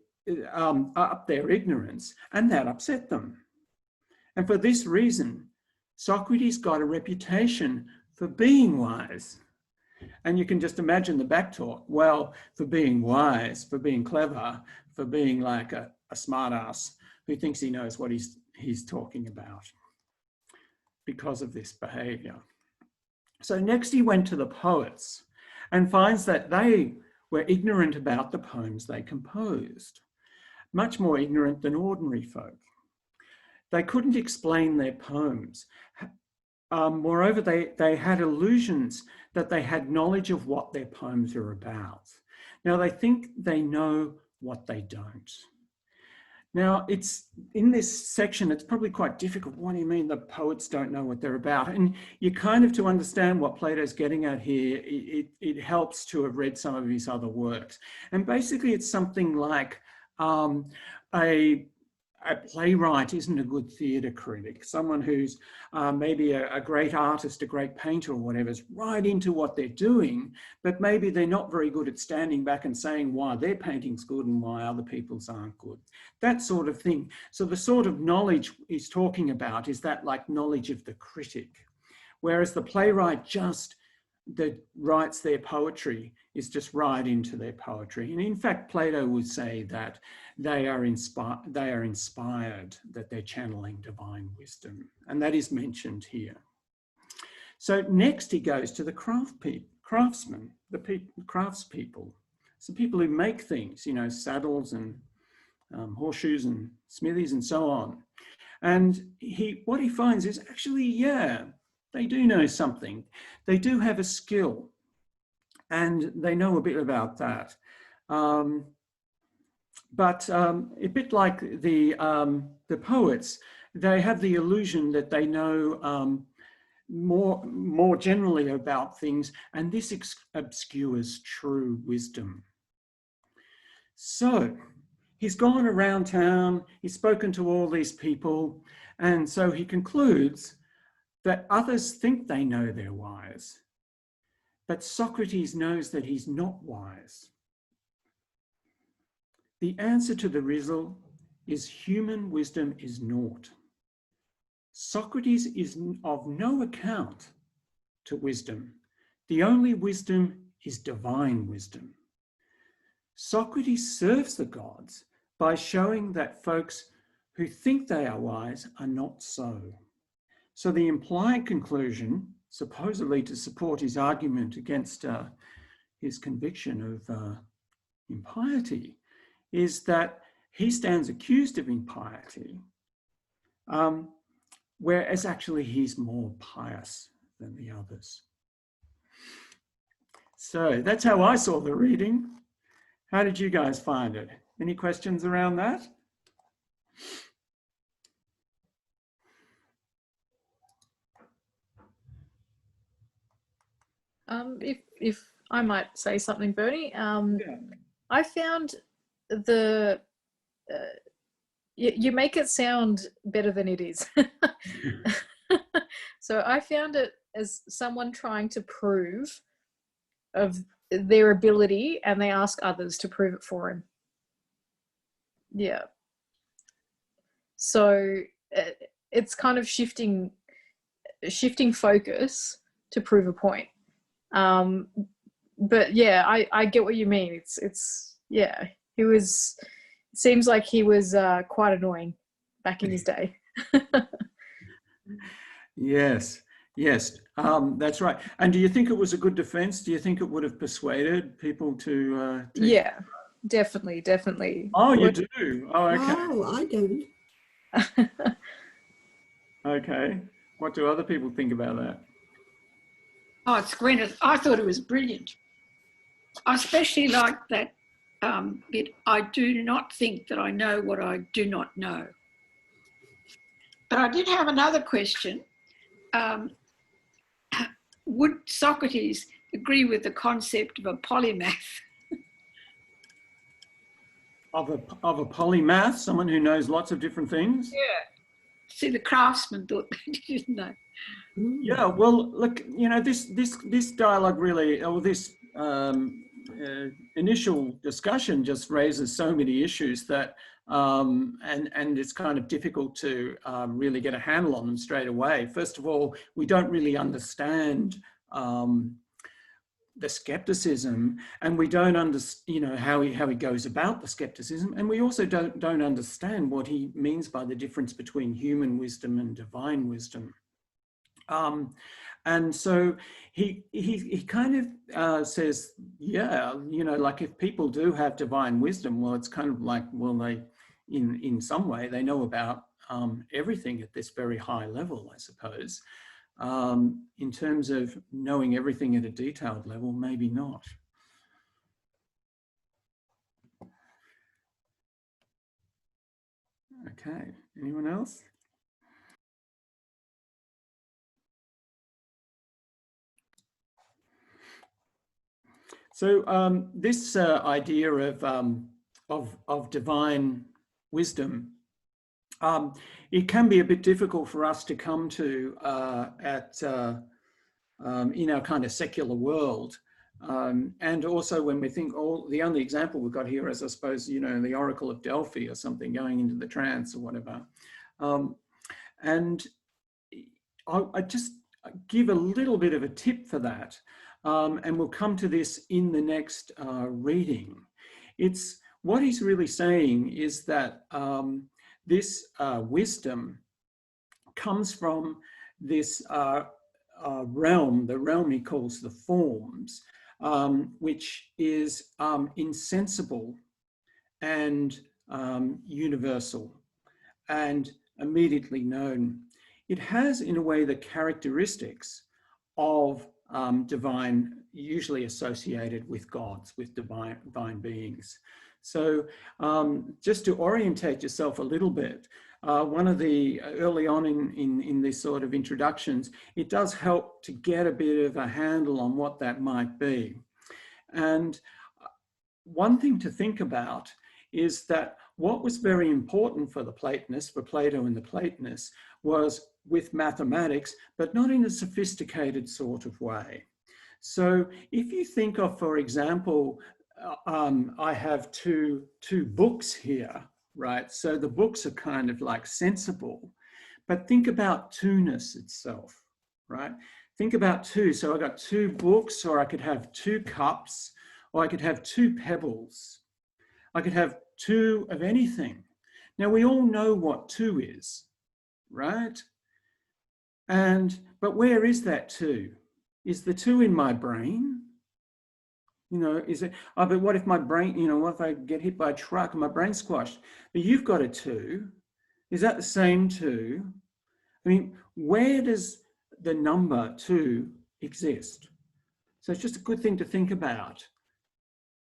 up their ignorance, and that upset them. And for this reason, Socrates got a reputation for being wise. And you can just imagine the backtalk. Well, for being wise, for being clever, for being like a smart ass who thinks he knows what he's talking about because of this behavior. So next he went to the poets and finds that they were ignorant about the poems they composed, much more ignorant than ordinary folk. They couldn't explain their poems. Moreover, they had illusions that they had knowledge of what their poems are about. Now, they think they know what they don't. Now, it's in this section, it's probably quite difficult. What do you mean the poets don't know what they're about? And you kind of, to understand what Plato's getting at here, it helps to have read some of his other works. And basically, it's something like a playwright isn't a good theatre critic. Someone who's maybe a great artist, a great painter or whatever, is right into what they're doing, but maybe they're not very good at standing back and saying why their painting's good and why other people's aren't good. That sort of thing. So the sort of knowledge he's talking about is that like knowledge of the critic, whereas the playwright just that writes their poetry is just right into their poetry. And in fact, Plato would say that they are inspired, that they're channeling divine wisdom. And that is mentioned here. So next he goes to the craftsmen, the craftspeople. So people who make things, you know, saddles and horseshoes and smithies and so on. And what he finds is actually, yeah, they do know something. They do have a skill and they know a bit about that. But a bit like the poets, they have the illusion that they know more generally about things, and this obscures true wisdom. So he's gone around town, he's spoken to all these people, and so he concludes that others think they know they're wise, but Socrates knows that he's not wise. The answer to the riddle is human wisdom is naught. Socrates is of no account to wisdom. The only wisdom is divine wisdom. Socrates serves the gods by showing that folks who think they are wise are not so. So the implied conclusion, supposedly to support his argument against his conviction of impiety, is that he stands accused of impiety, whereas actually he's more pious than the others. So that's how I saw the reading. How did you guys find it? Any questions around that? If I might say something, Bernie, Yeah. I found you make it sound better than it is. So I found it as someone trying to prove of their ability, and they ask others to prove it for him. Yeah. So it's kind of shifting focus to prove a point. But yeah, I get what you mean. It's yeah, seems like he was quite annoying back in his day. Yes, that's right. And do you think it was a good defense? Do you think it would have persuaded people to Yeah, definitely. Oh, you do? Oh, okay. Oh, I don't. Okay. What do other people think about that? Oh, it's Gwyneth. I thought it was brilliant. I especially like that bit. I do not think that I know what I do not know. But I did have another question. would Socrates agree with the concept of a polymath? Of a polymath, someone who knows lots of different things? Yeah. See, the craftsman thought they didn't know. Yeah, well, look, you know, this dialogue really, or this initial discussion just raises so many issues that, and it's kind of difficult to really get a handle on them straight away. First of all, we don't really understand the skepticism, and we don't understand, you know, how he goes about the skepticism, and we also don't understand what he means by the difference between human wisdom and divine wisdom. And so he kind of says, yeah, you know, like if people do have divine wisdom, well, it's kind of like, well, they, in some way, they know about everything at this very high level, I suppose. In terms of knowing everything at a detailed level, maybe not. Okay, anyone else? So this idea of divine wisdom, it can be a bit difficult for us to come to in our kind of secular world. And also when we think, the only example we've got here is, I suppose, you know, the Oracle of Delphi or something, going into the trance or whatever. And I just give a little bit of a tip for that. And we'll come to this in the next reading. It's what he's really saying is that this wisdom comes from this realm, the realm he calls the forms, which is insensible and universal and immediately known. It has, in a way, the characteristics of divine, usually associated with gods, with divine beings. So just to orientate yourself a little bit, one of the early on in this sort of introductions, it does help to get a bit of a handle on what that might be. And one thing to think about is that what was very important for the Platonists, for Plato and the Platonists, was with mathematics, but not in a sophisticated sort of way. So if you think of, for example, I have two books here, right? So the books are kind of like sensible, but think about two-ness itself, right? Think about two. So I got two books, or I could have two cups, or I could have two pebbles. I could have two of anything. Now we all know what two is, right? But where is that two? Is the two in my brain? You know, is it, oh, but what if my brain, you know, what if I get hit by a truck and my brain's squashed? But you've got a two. Is that the same two? I mean, where does the number two exist? So it's just a good thing to think about,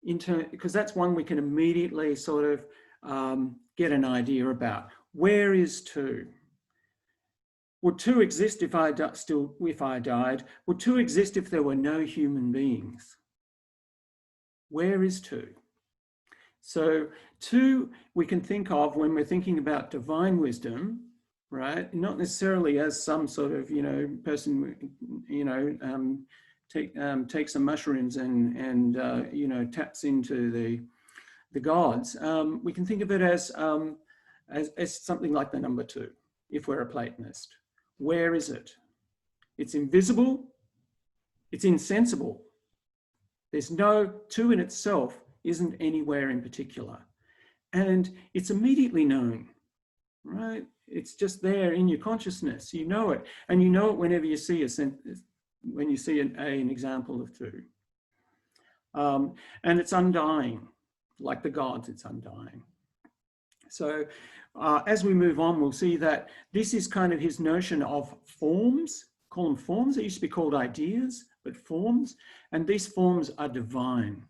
because that's one we can immediately sort of get an idea about. Where is two? Would two exist if I died? Would two exist if there were no human beings? Where is two? So two we can think of when we're thinking about divine wisdom, right? Not necessarily as some sort of, you know, person, you know, take some mushrooms and you know, taps into the gods. We can think of it as something like the number two, if we're a Platonist. Where is it? It's invisible. It's insensible. There's no, two in itself isn't anywhere in particular. And it's immediately known, right? It's just there in your consciousness. You know it. And you know it whenever you see when you see an example of two. And it's undying. Like the gods, it's undying. So as we move on, we'll see that this is kind of his notion of forms. Call them forms. They used to be called ideas, but forms. And these forms are divine.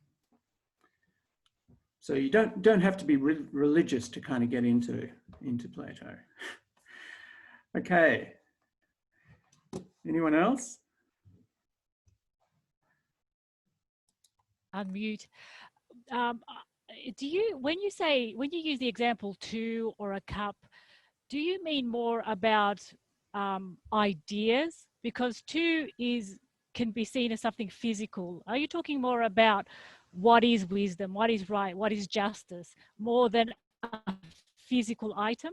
So you don't have to be religious to kind of get into Plato. Okay. Anyone else? Unmute. When you use the example two or a cup, do you mean more about ideas? Because two can be seen as something physical. Are you talking more about what is wisdom, what is right, what is justice, more than a physical item?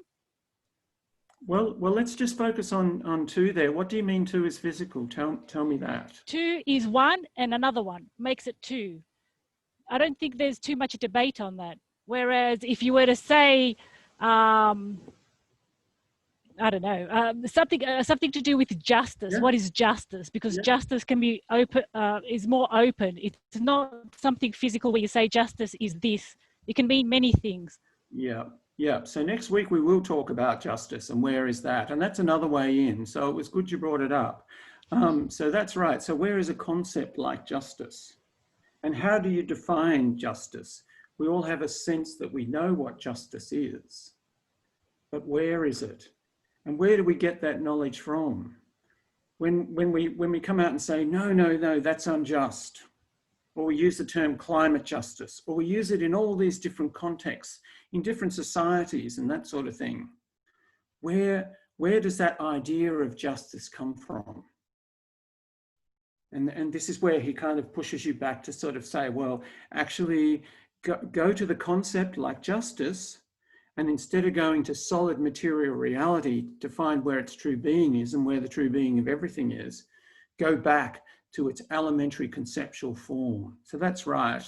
Well, let's just focus on two there. What do you mean two is physical? Tell me that. Two is one and another one makes it two. I don't think there's too much debate on that. Whereas if you were to say, I don't know, something to do with justice. Yeah. What is justice? Because justice can be open, is more open. It's not something physical where you say justice is this. It can mean many things. Yeah. So next week we will talk about justice and where is that, and that's another way in. So it was good you brought it up. So that's right. So where is a concept like justice, and how do you define justice? We all have a sense that we know what justice is, but where is it? And where do we get that knowledge from? When we come out and say, no, that's unjust, or we use the term climate justice, or we use it in all these different contexts, in different societies and that sort of thing, where does that idea of justice come from? And this is where he kind of pushes you back to sort of say, well, actually go to the concept like justice, and instead of going to solid material reality to find where its true being is and where the true being of everything is, go back to its elementary conceptual form. So that's right.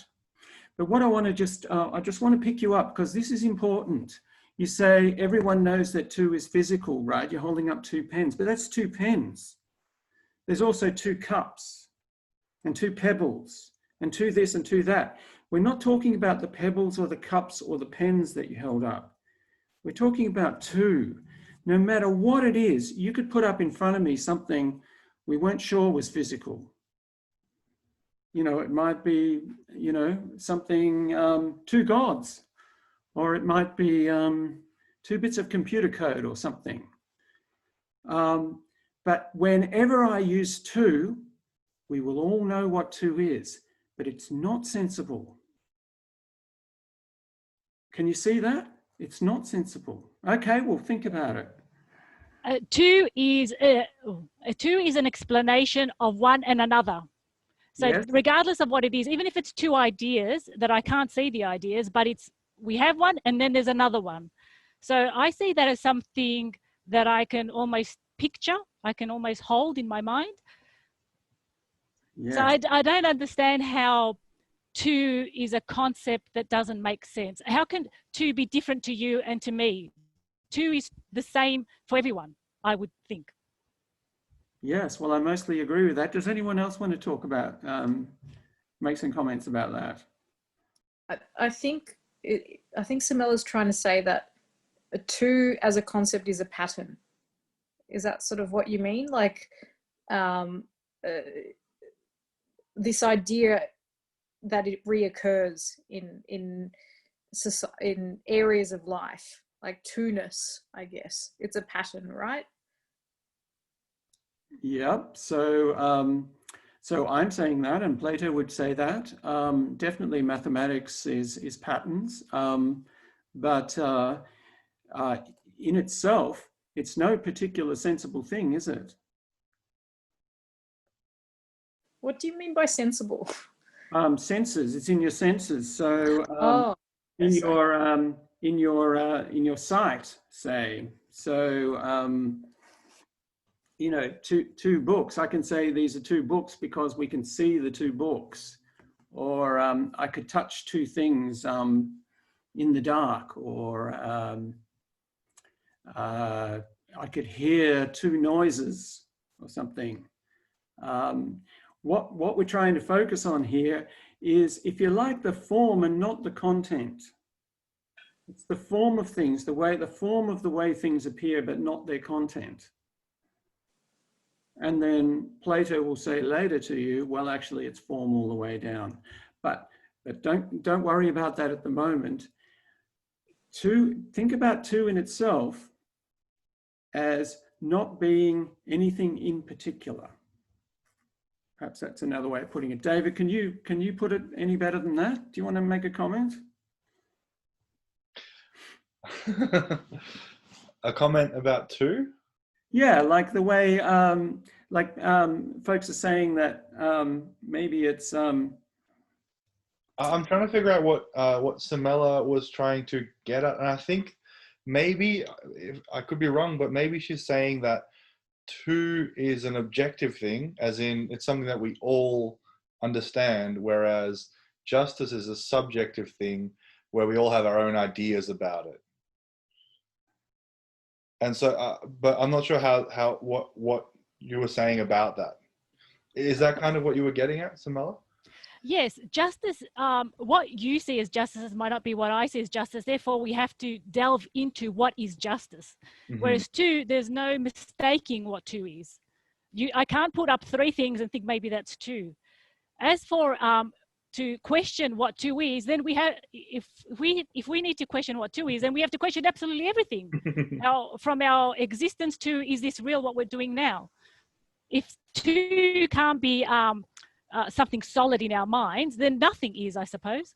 But what I want to I just want to pick you up, because this is important. You say everyone knows that two is physical, right? You're holding up two pens, but that's two pens. There's also two cups and two pebbles and two this and two that. We're not talking about the pebbles or the cups or the pens that you held up. We're talking about two. No matter what it is, you could put up in front of me something we weren't sure was physical. You know, it might be, you know, something, two gods, or it might be two bits of computer code or something. But whenever I use two, we will all know what two is, but it's not sensible. Can you see that? It's not sensible. Okay, well, think about it. Two is an explanation of one and another. So Yes. regardless of what it is, even if it's two ideas that I can't see the ideas, but we have one and then there's another one. So I see that as something that I can almost picture, I can almost hold in my mind. Yes. So I don't understand how two is a concept that doesn't make sense. How can two be different to you and to me? Two is the same for everyone, I would think. Yes, well, I mostly agree with that. Does anyone else want to talk about, make some comments about that? I think Samella's trying to say that a two as a concept is a pattern. Is that sort of what you mean? Like this idea that it reoccurs in areas of life, like two-ness, I guess. It's a pattern, right? Yep. So, so I'm saying that, and Plato would say that. Definitely, mathematics is patterns, but in itself, it's no particular sensible thing, is it? What do you mean by sensible? Senses. It's in your senses. So, in yes, your sight, say. So. You know, two books. I can say these are two books because we can see the two books. Or I could touch two things in the dark, or I could hear two noises or something. What we're trying to focus on here is, if you like, the form and not the content. It's the form of things, the form of the way things appear, but not their content. And then Plato will say later to you, well, actually, it's form all the way down. But don't worry about that at the moment. Think about two in itself as not being anything in particular. Perhaps that's another way of putting it. David, can you put it any better than that? Do you want to make a comment? A comment about two? Yeah, like the way folks are saying that maybe it's I'm trying to figure out what Samela was trying to get at, and I think maybe, if I could be wrong, but maybe she's saying that two is an objective thing, as in it's something that we all understand, whereas justice is a subjective thing where we all have our own ideas about it. And so, but I'm not sure what you were saying about that. Is that kind of what you were getting at, Samela? Yes, justice, what you see as justice might not be what I see as justice. Therefore, we have to delve into what is justice. Mm-hmm. Whereas two, there's no mistaking what two is. I can't put up three things and think maybe that's two. As for to question what two is, then we have, if we need to question what two is, then we have to question absolutely everything. From our existence to, is this real what we're doing now? If two can't be something solid in our minds, then nothing is, I suppose.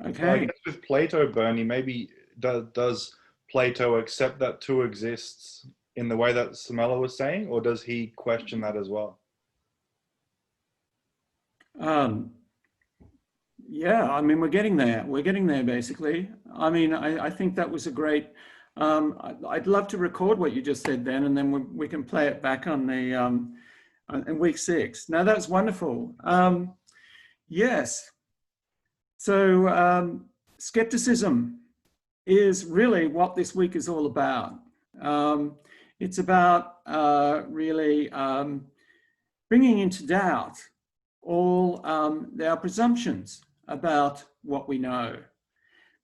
okay. So I guess with Plato, Bernie, maybe does Plato accept that two exists in the way that Samela was saying, or does he question that as well? Yeah, I mean, we're getting there. We're getting there, basically. I mean, I think that was a great. I'd love to record what you just said then, and then we can play it back on the in week 6. Now, that's wonderful. Yes. So skepticism is really what this week is all about. It's about really bringing into doubt all our presumptions about what we know,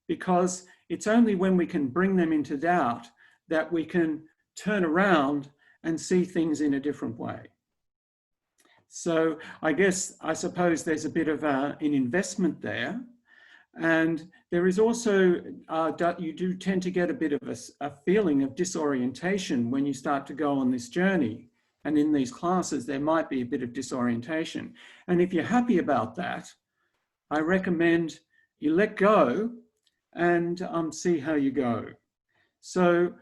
because it's only when we can bring them into doubt that we can turn around and see things in a different way. So I suppose there's a bit of an investment there. And there is also, you do tend to get a bit of a feeling of disorientation when you start to go on this journey. And in these classes, there might be a bit of disorientation. And if you're happy about that, I recommend you let go and see how you go. So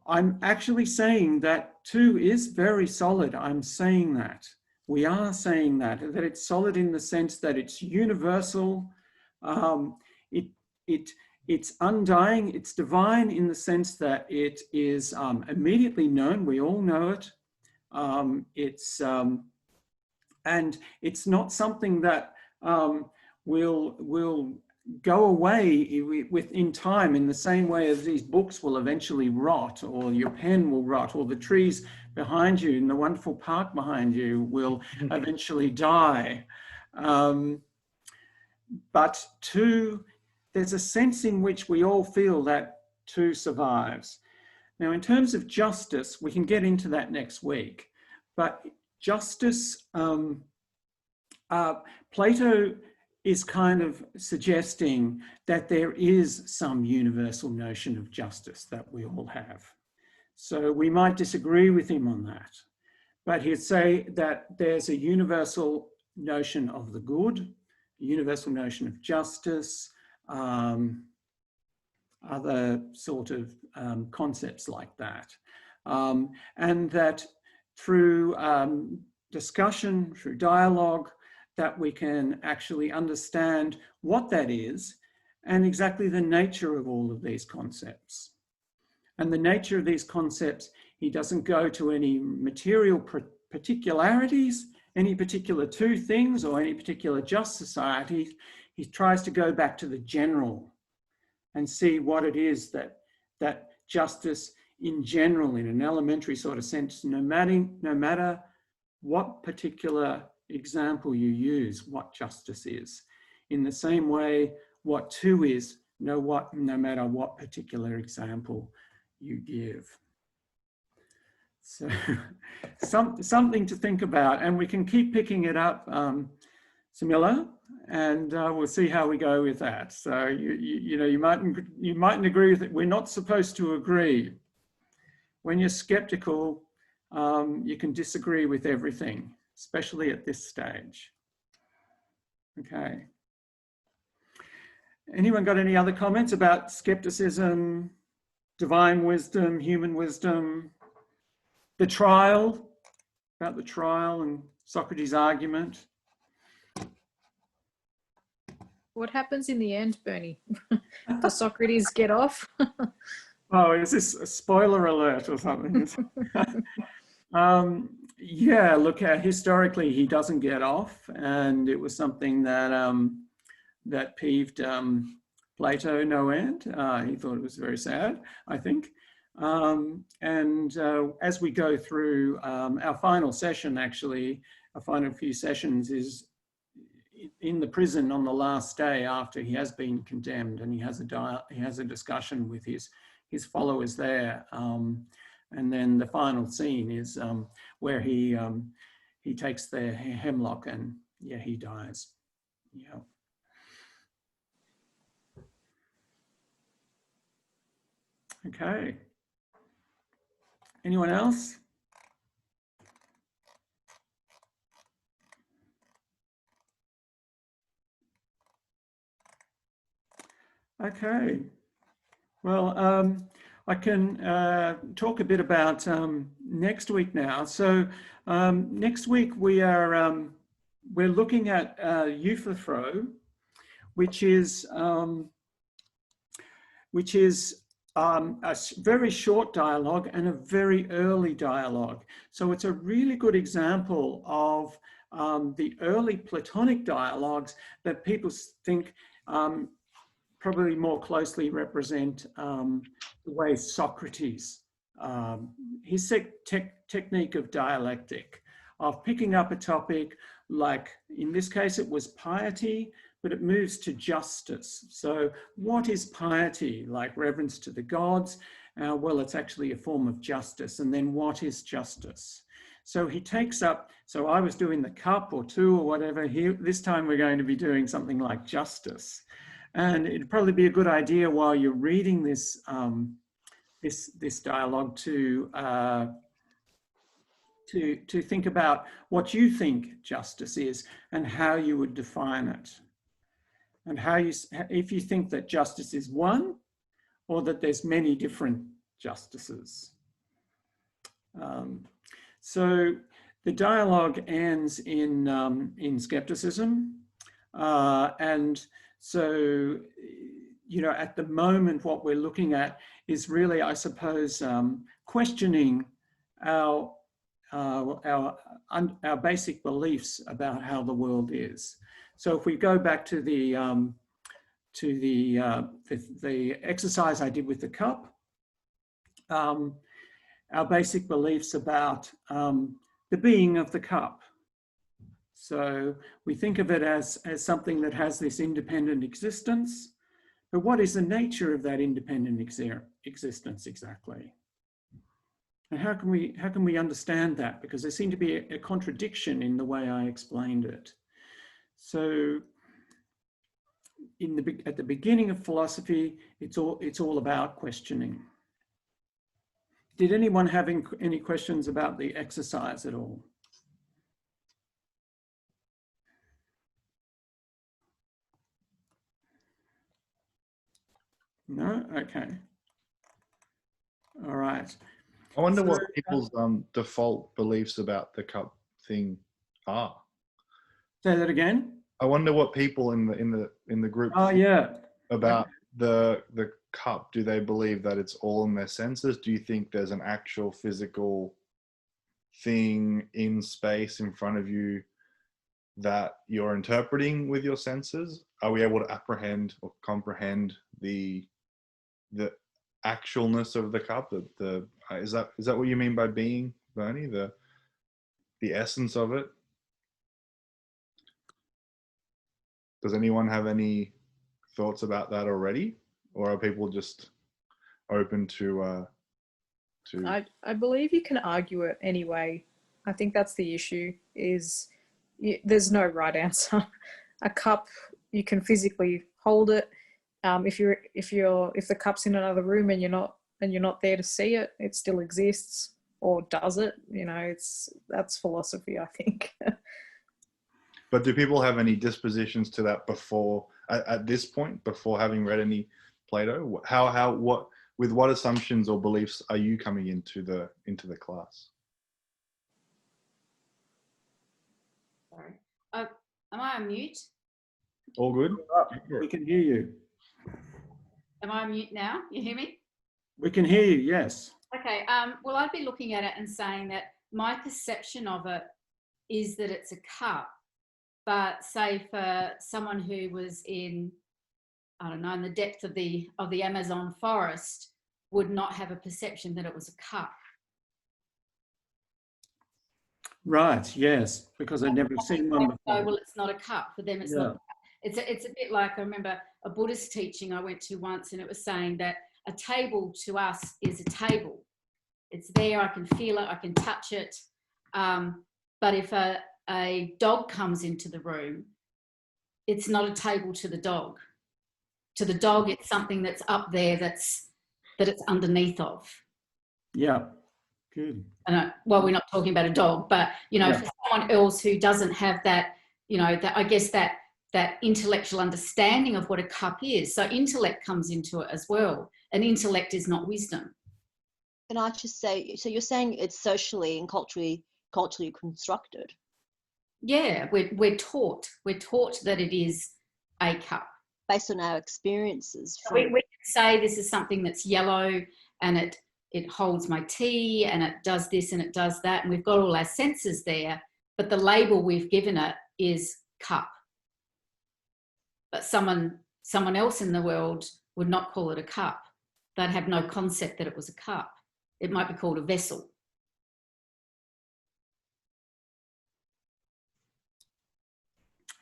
I'm actually saying that 2 is very solid. I'm saying that. We are saying that it's solid in the sense that it's universal. It's undying, it's divine in the sense that it is immediately known. We all know it. And it's not something that will go away within time in the same way as these books will eventually rot, or your pen will rot, or the trees behind you in the wonderful park behind you will eventually die. But 2, there's a sense in which we all feel that 2 survives. Now, in terms of justice, we can get into that next week. But justice, Plato is kind of suggesting that there is some universal notion of justice that we all have. So we might disagree with him on that. But he'd say that there's a universal notion of the good, a universal notion of justice, other sort of concepts like that. And that through discussion, through dialogue, that we can actually understand what that is and exactly the nature of all of these concepts. And the nature of these concepts, he doesn't go to any material particularities, any particular 2 things or any particular just society. He tries to go back to the general and see what it is that justice in general, in an elementary sort of sense, no matter what particular example you use, what justice is. In the same way, what 2 is, no matter what particular example you give. So something to think about, and we can keep picking it up, Samela, and we'll see how we go with that. So you mightn't agree with it. We're not supposed to agree, when you're skeptical, you can disagree with everything, especially at this stage. Okay. Anyone got any other comments about skepticism, divine wisdom, human wisdom, the trial, about the trial and Socrates' argument? What happens in the end, Bernie? Does Socrates get off? Oh, is this a spoiler alert or something? Yeah, look, historically he doesn't get off, and it was something that that peeved Plato no end. He thought it was very sad, I think. As we go through our final session, actually, our final few sessions is in the prison on the last day after he has been condemned, and he has a discussion with his followers there. And then the final scene is where he takes the hemlock and yeah, he dies. Yeah. Okay. Anyone else? Okay. Well, I can talk a bit about next week now. So next week we're looking at euthyphro, which is a very short dialogue and a very early dialogue. So it's a really good example of the early Platonic dialogues that people think probably more closely represent the way Socrates, his technique of dialectic, of picking up a topic, like in this case it was piety, but it moves to justice. So what is piety? Like reverence to the gods? Well, it's actually a form of justice. And then what is justice? So he takes up, so I was doing the cup or two or whatever. Here, this time we're going to be doing something like justice. And it'd probably be a good idea while you're reading this, this dialogue to think about what you think justice is and how you would define it. And how if you think that justice is one or that there's many different justices. So the dialogue ends in skepticism. And so, you know, at the moment, what we're looking at is really, I suppose, questioning our basic beliefs about how the world is. So if we go back to the exercise I did with the cup, our basic beliefs about the being of the cup. So we think of it as something that has this independent existence, but what is the nature of that independent existence exactly? And how can we understand that? Because there seemed to be a contradiction in the way I explained it. So at the beginning of philosophy, it's all about questioning. Did anyone have any questions about the exercise at all? No? Okay. All right. I wonder what people's default beliefs about the cup thing are. Say that again. I wonder what people in the group about the cup. Do they believe that it's all in their senses? Do you think there's an actual physical thing in space in front of you that you're interpreting with your senses? Are we able to apprehend or comprehend the actualness of the cup? Is that what you mean by being, Bernie? The essence of it? Does anyone have any thoughts about that already, or are people just open to? I believe you can argue it anyway. I think that's the issue. There's no right answer. A cup, you can physically hold it. If the cup's in another room and you're not and you're not there to see it, it still exists, or does it? You know, that's philosophy, I think. But do people have any dispositions to that before, at this point, before having read any Plato? With what assumptions or beliefs are you coming into the class? Sorry. Am I on mute? All good? We can hear you. Am I on mute now? You hear me? We can hear you, yes. Okay. Well, I'd be looking at it and saying that my perception of it is that it's a cup. But say for someone who was in, I don't know, in the depth of the Amazon forest, would not have a perception that it was a cup. Right, yes, because I'd never seen one before. So, well, it's not a cup. For them, it's not a cup. It's a bit like, I remember a Buddhist teaching I went to once, and it was saying that a table to us is a table. It's there, I can feel it, I can touch it. But if a dog comes into the room, it's not a table to the dog. To the dog, it's something that's up there that it's underneath of. Yeah, good. Well, we're not talking about a dog, but, you know, for someone else who doesn't have that, you know, that, I guess that intellectual understanding of what a cup is. So intellect comes into it as well. And intellect is not wisdom. Can I just say, so you're saying it's socially and culturally constructed? Yeah, we're taught that it is a cup. Based on our experiences. We can say this is something that's yellow and it holds my tea and it does this and it does that. And we've got all our senses there, but the label we've given it is cup. But someone else in the world would not call it a cup. They'd have no concept that it was a cup. It might be called a vessel.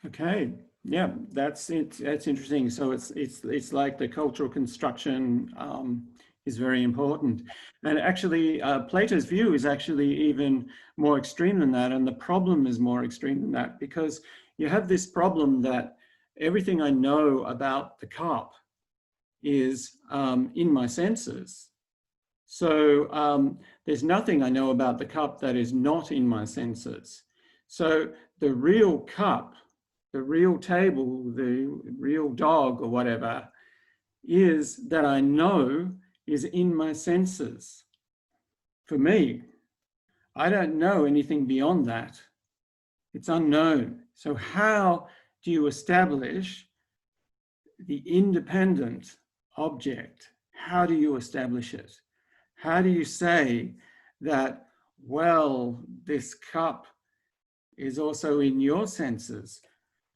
Okay, yeah, that's it. That's interesting. So it's like the cultural construction is very important, and actually Plato's view is actually even more extreme than that, and the problem is more extreme than that, because you have this problem that everything I know about the cup is in my senses. So there's nothing I know about the cup that is not in my senses. So the real cup, the real table, the real dog or whatever, is that I know is in my senses. For me, I don't know anything beyond that. It's unknown. So how do you establish the independent object? How do you establish it? How do you say that, well, this cup is also in your senses?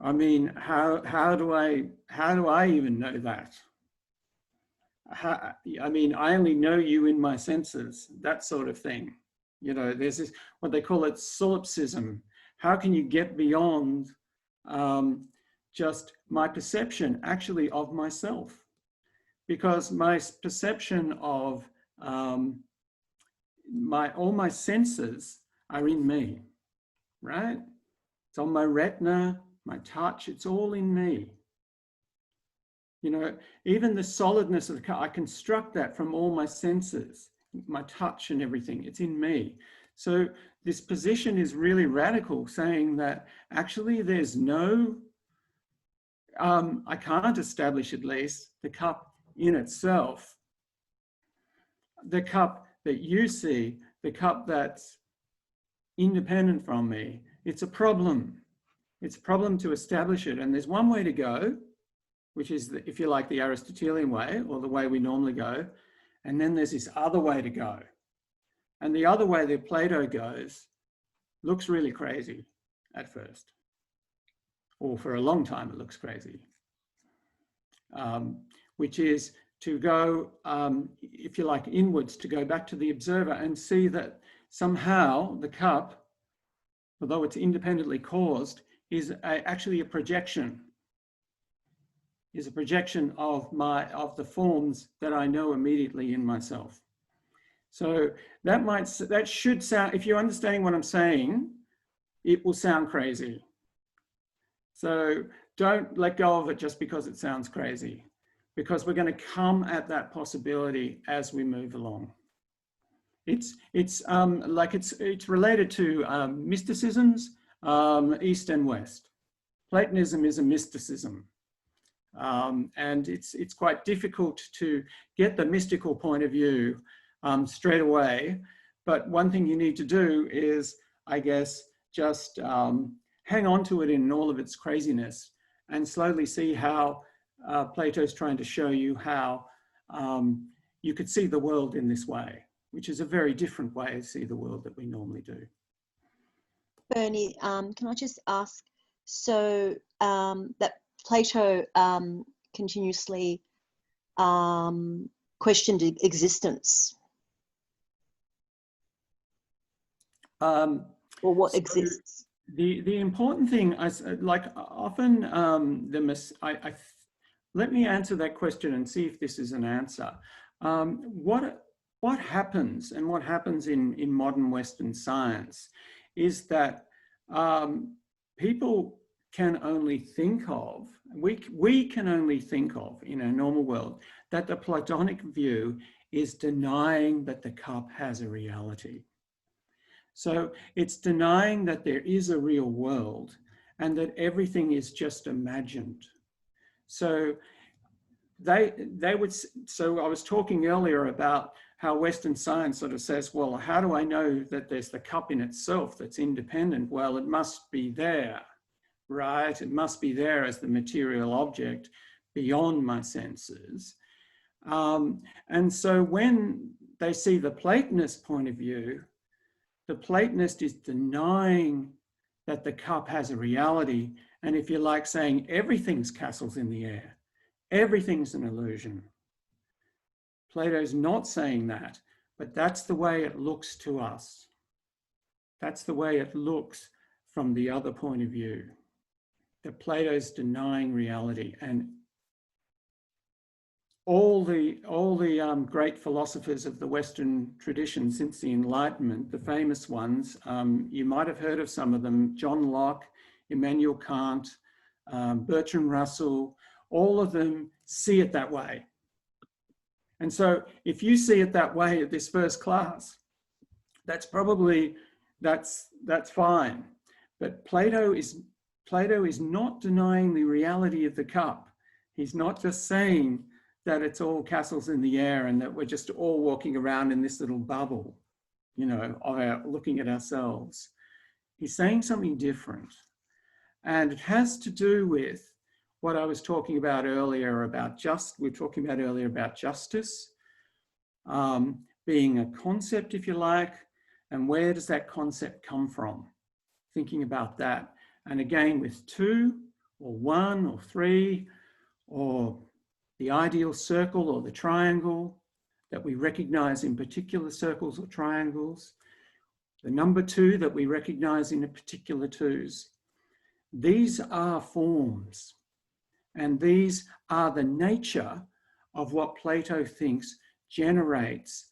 I mean, how do I even know that? I mean, I only know you in my senses, that sort of thing. You know, there's this, what they call it, solipsism. How can you get beyond just my perception actually of myself? Because my perception of all my senses are in me, right? It's on my retina, my touch, it's all in me. You know, even the solidness of the cup, I construct that from all my senses, my touch and everything, it's in me. So this position is really radical, saying that actually there's no, I can't establish at least the cup in itself. The cup that you see, the cup that's independent from me, it's a problem. It's a problem to establish it. And there's one way to go, which is, if you like, the Aristotelian way, or the way we normally go. And then there's this other way to go. And the other way that Plato goes looks really crazy at first. Or for a long time, it looks crazy. Which is to go, if you like, inwards, to go back to the observer and see that somehow the cup, although it's independently caused, is actually a projection. Is a projection of the forms that I know immediately in myself. So that should sound, if you're understanding what I'm saying, it will sound crazy. So don't let go of it just because it sounds crazy. because we're going to come at that possibility as we move along. It's related to mysticisms, East and West. Platonism is a mysticism. And it's quite difficult to get the mystical point of view straight away. But one thing you need to do is, I guess, just hang on to it in all of its craziness and slowly see how Plato's trying to show you how you could see the world in this way, which is a very different way to see the world that we normally do. Bernie, can I just ask, so that Plato continuously questioned existence, or what exists? The important thing, often let me answer that question and see if this is an answer. What happens, and what happens in modern Western science, is that people can only think of, we can only think of in a normal world, that the Platonic view is denying that the cup has a reality. So it's denying that there is a real world and that everything is just imagined. So I was talking earlier about how Western science sort of says, well, how do I know that there's the cup in itself that's independent? Well, it must be there, right? It must be there as the material object beyond my senses. And so when they see the Platonist point of view, the Platonist is denying that the cup has a reality. And if you like, saying everything's castles in the air, everything's an illusion. Plato's not saying that, but that's the way it looks to us. That's the way it looks from the other point of view. That Plato's denying reality, and all the great philosophers of the Western tradition since the Enlightenment, the famous ones, you might have heard of some of them: John Locke, Immanuel Kant, Bertrand Russell. All of them see it that way. And so if you see it that way at this first class, that's fine. But Plato is not denying the reality of the cup. He's not just saying that it's all castles in the air and that we're just all walking around in this little bubble, looking at ourselves. He's saying something different. And it has to do with what I was talking about earlier about justice, being a concept, if you like, and where does that concept come from? Thinking about that. And again, with 2 or 1 or 3, or the ideal circle or the triangle that we recognize in particular circles or triangles, the number 2 that we recognize in a particular 2s. These are forms, and these are the nature of what Plato thinks generates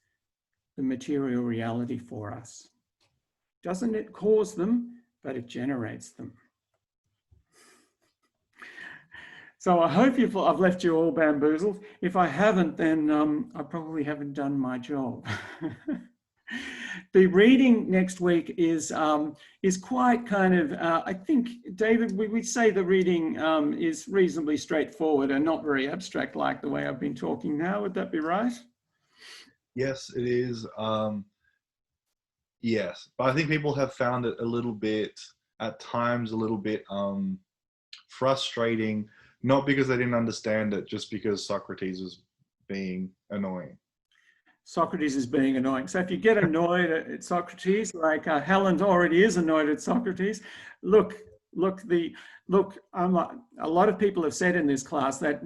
the material reality for us. Doesn't it cause them, but it generates them. So I hope I've left you all bamboozled. If I haven't, then I probably haven't done my job. The reading next week is quite kind of, I think, David, we say the reading is reasonably straightforward and not very abstract like the way I've been talking now. Would that be right? Yes, it is. Yes, but I think people have found it a little bit, at times, a little bit frustrating, not because they didn't understand it, just because Socrates was being annoying. Socrates is being annoying. So if you get annoyed at Socrates, like Helen already is annoyed at Socrates, a lot of people have said in this class that,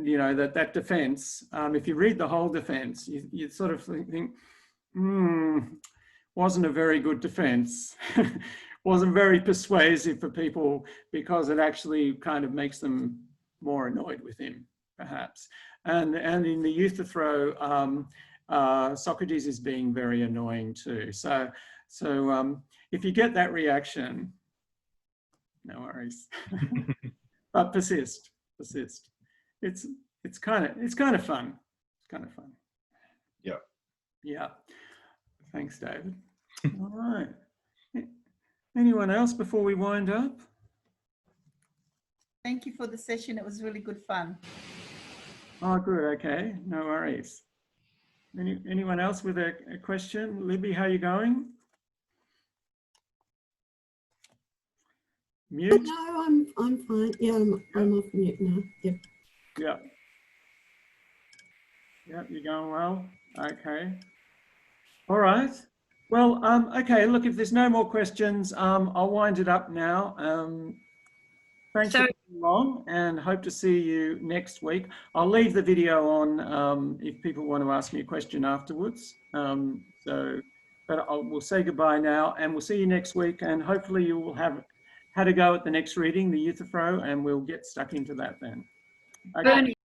that defense, if you read the whole defense, you sort of think, wasn't a very good defense. Wasn't very persuasive for people, because it actually kind of makes them more annoyed with him, perhaps. And in the Euthyphro, Socrates is being very annoying too. So if you get that reaction, no worries. But persist. It's it's kind of fun. It's kind of fun. Yeah. Yeah. Thanks, David. All right. Anyone else before we wind up? Thank you for the session. It was really good fun. Oh, good. Okay. No worries. Anyone else with a question? Libby, how you going? Mute? No, I'm fine. Yeah, I'm off mute now. Yep. Yeah. Yeah, you're going well. Okay. All right. Well, okay. Look, if there's no more questions, I'll wind it up now. Thanks for coming along, and hope to see you next week. I'll leave the video on if people want to ask me a question afterwards. But we'll say goodbye now, and we'll see you next week. And hopefully you will have had a go at the next reading, the Euthyphro, and we'll get stuck into that then. Okay. Bernie,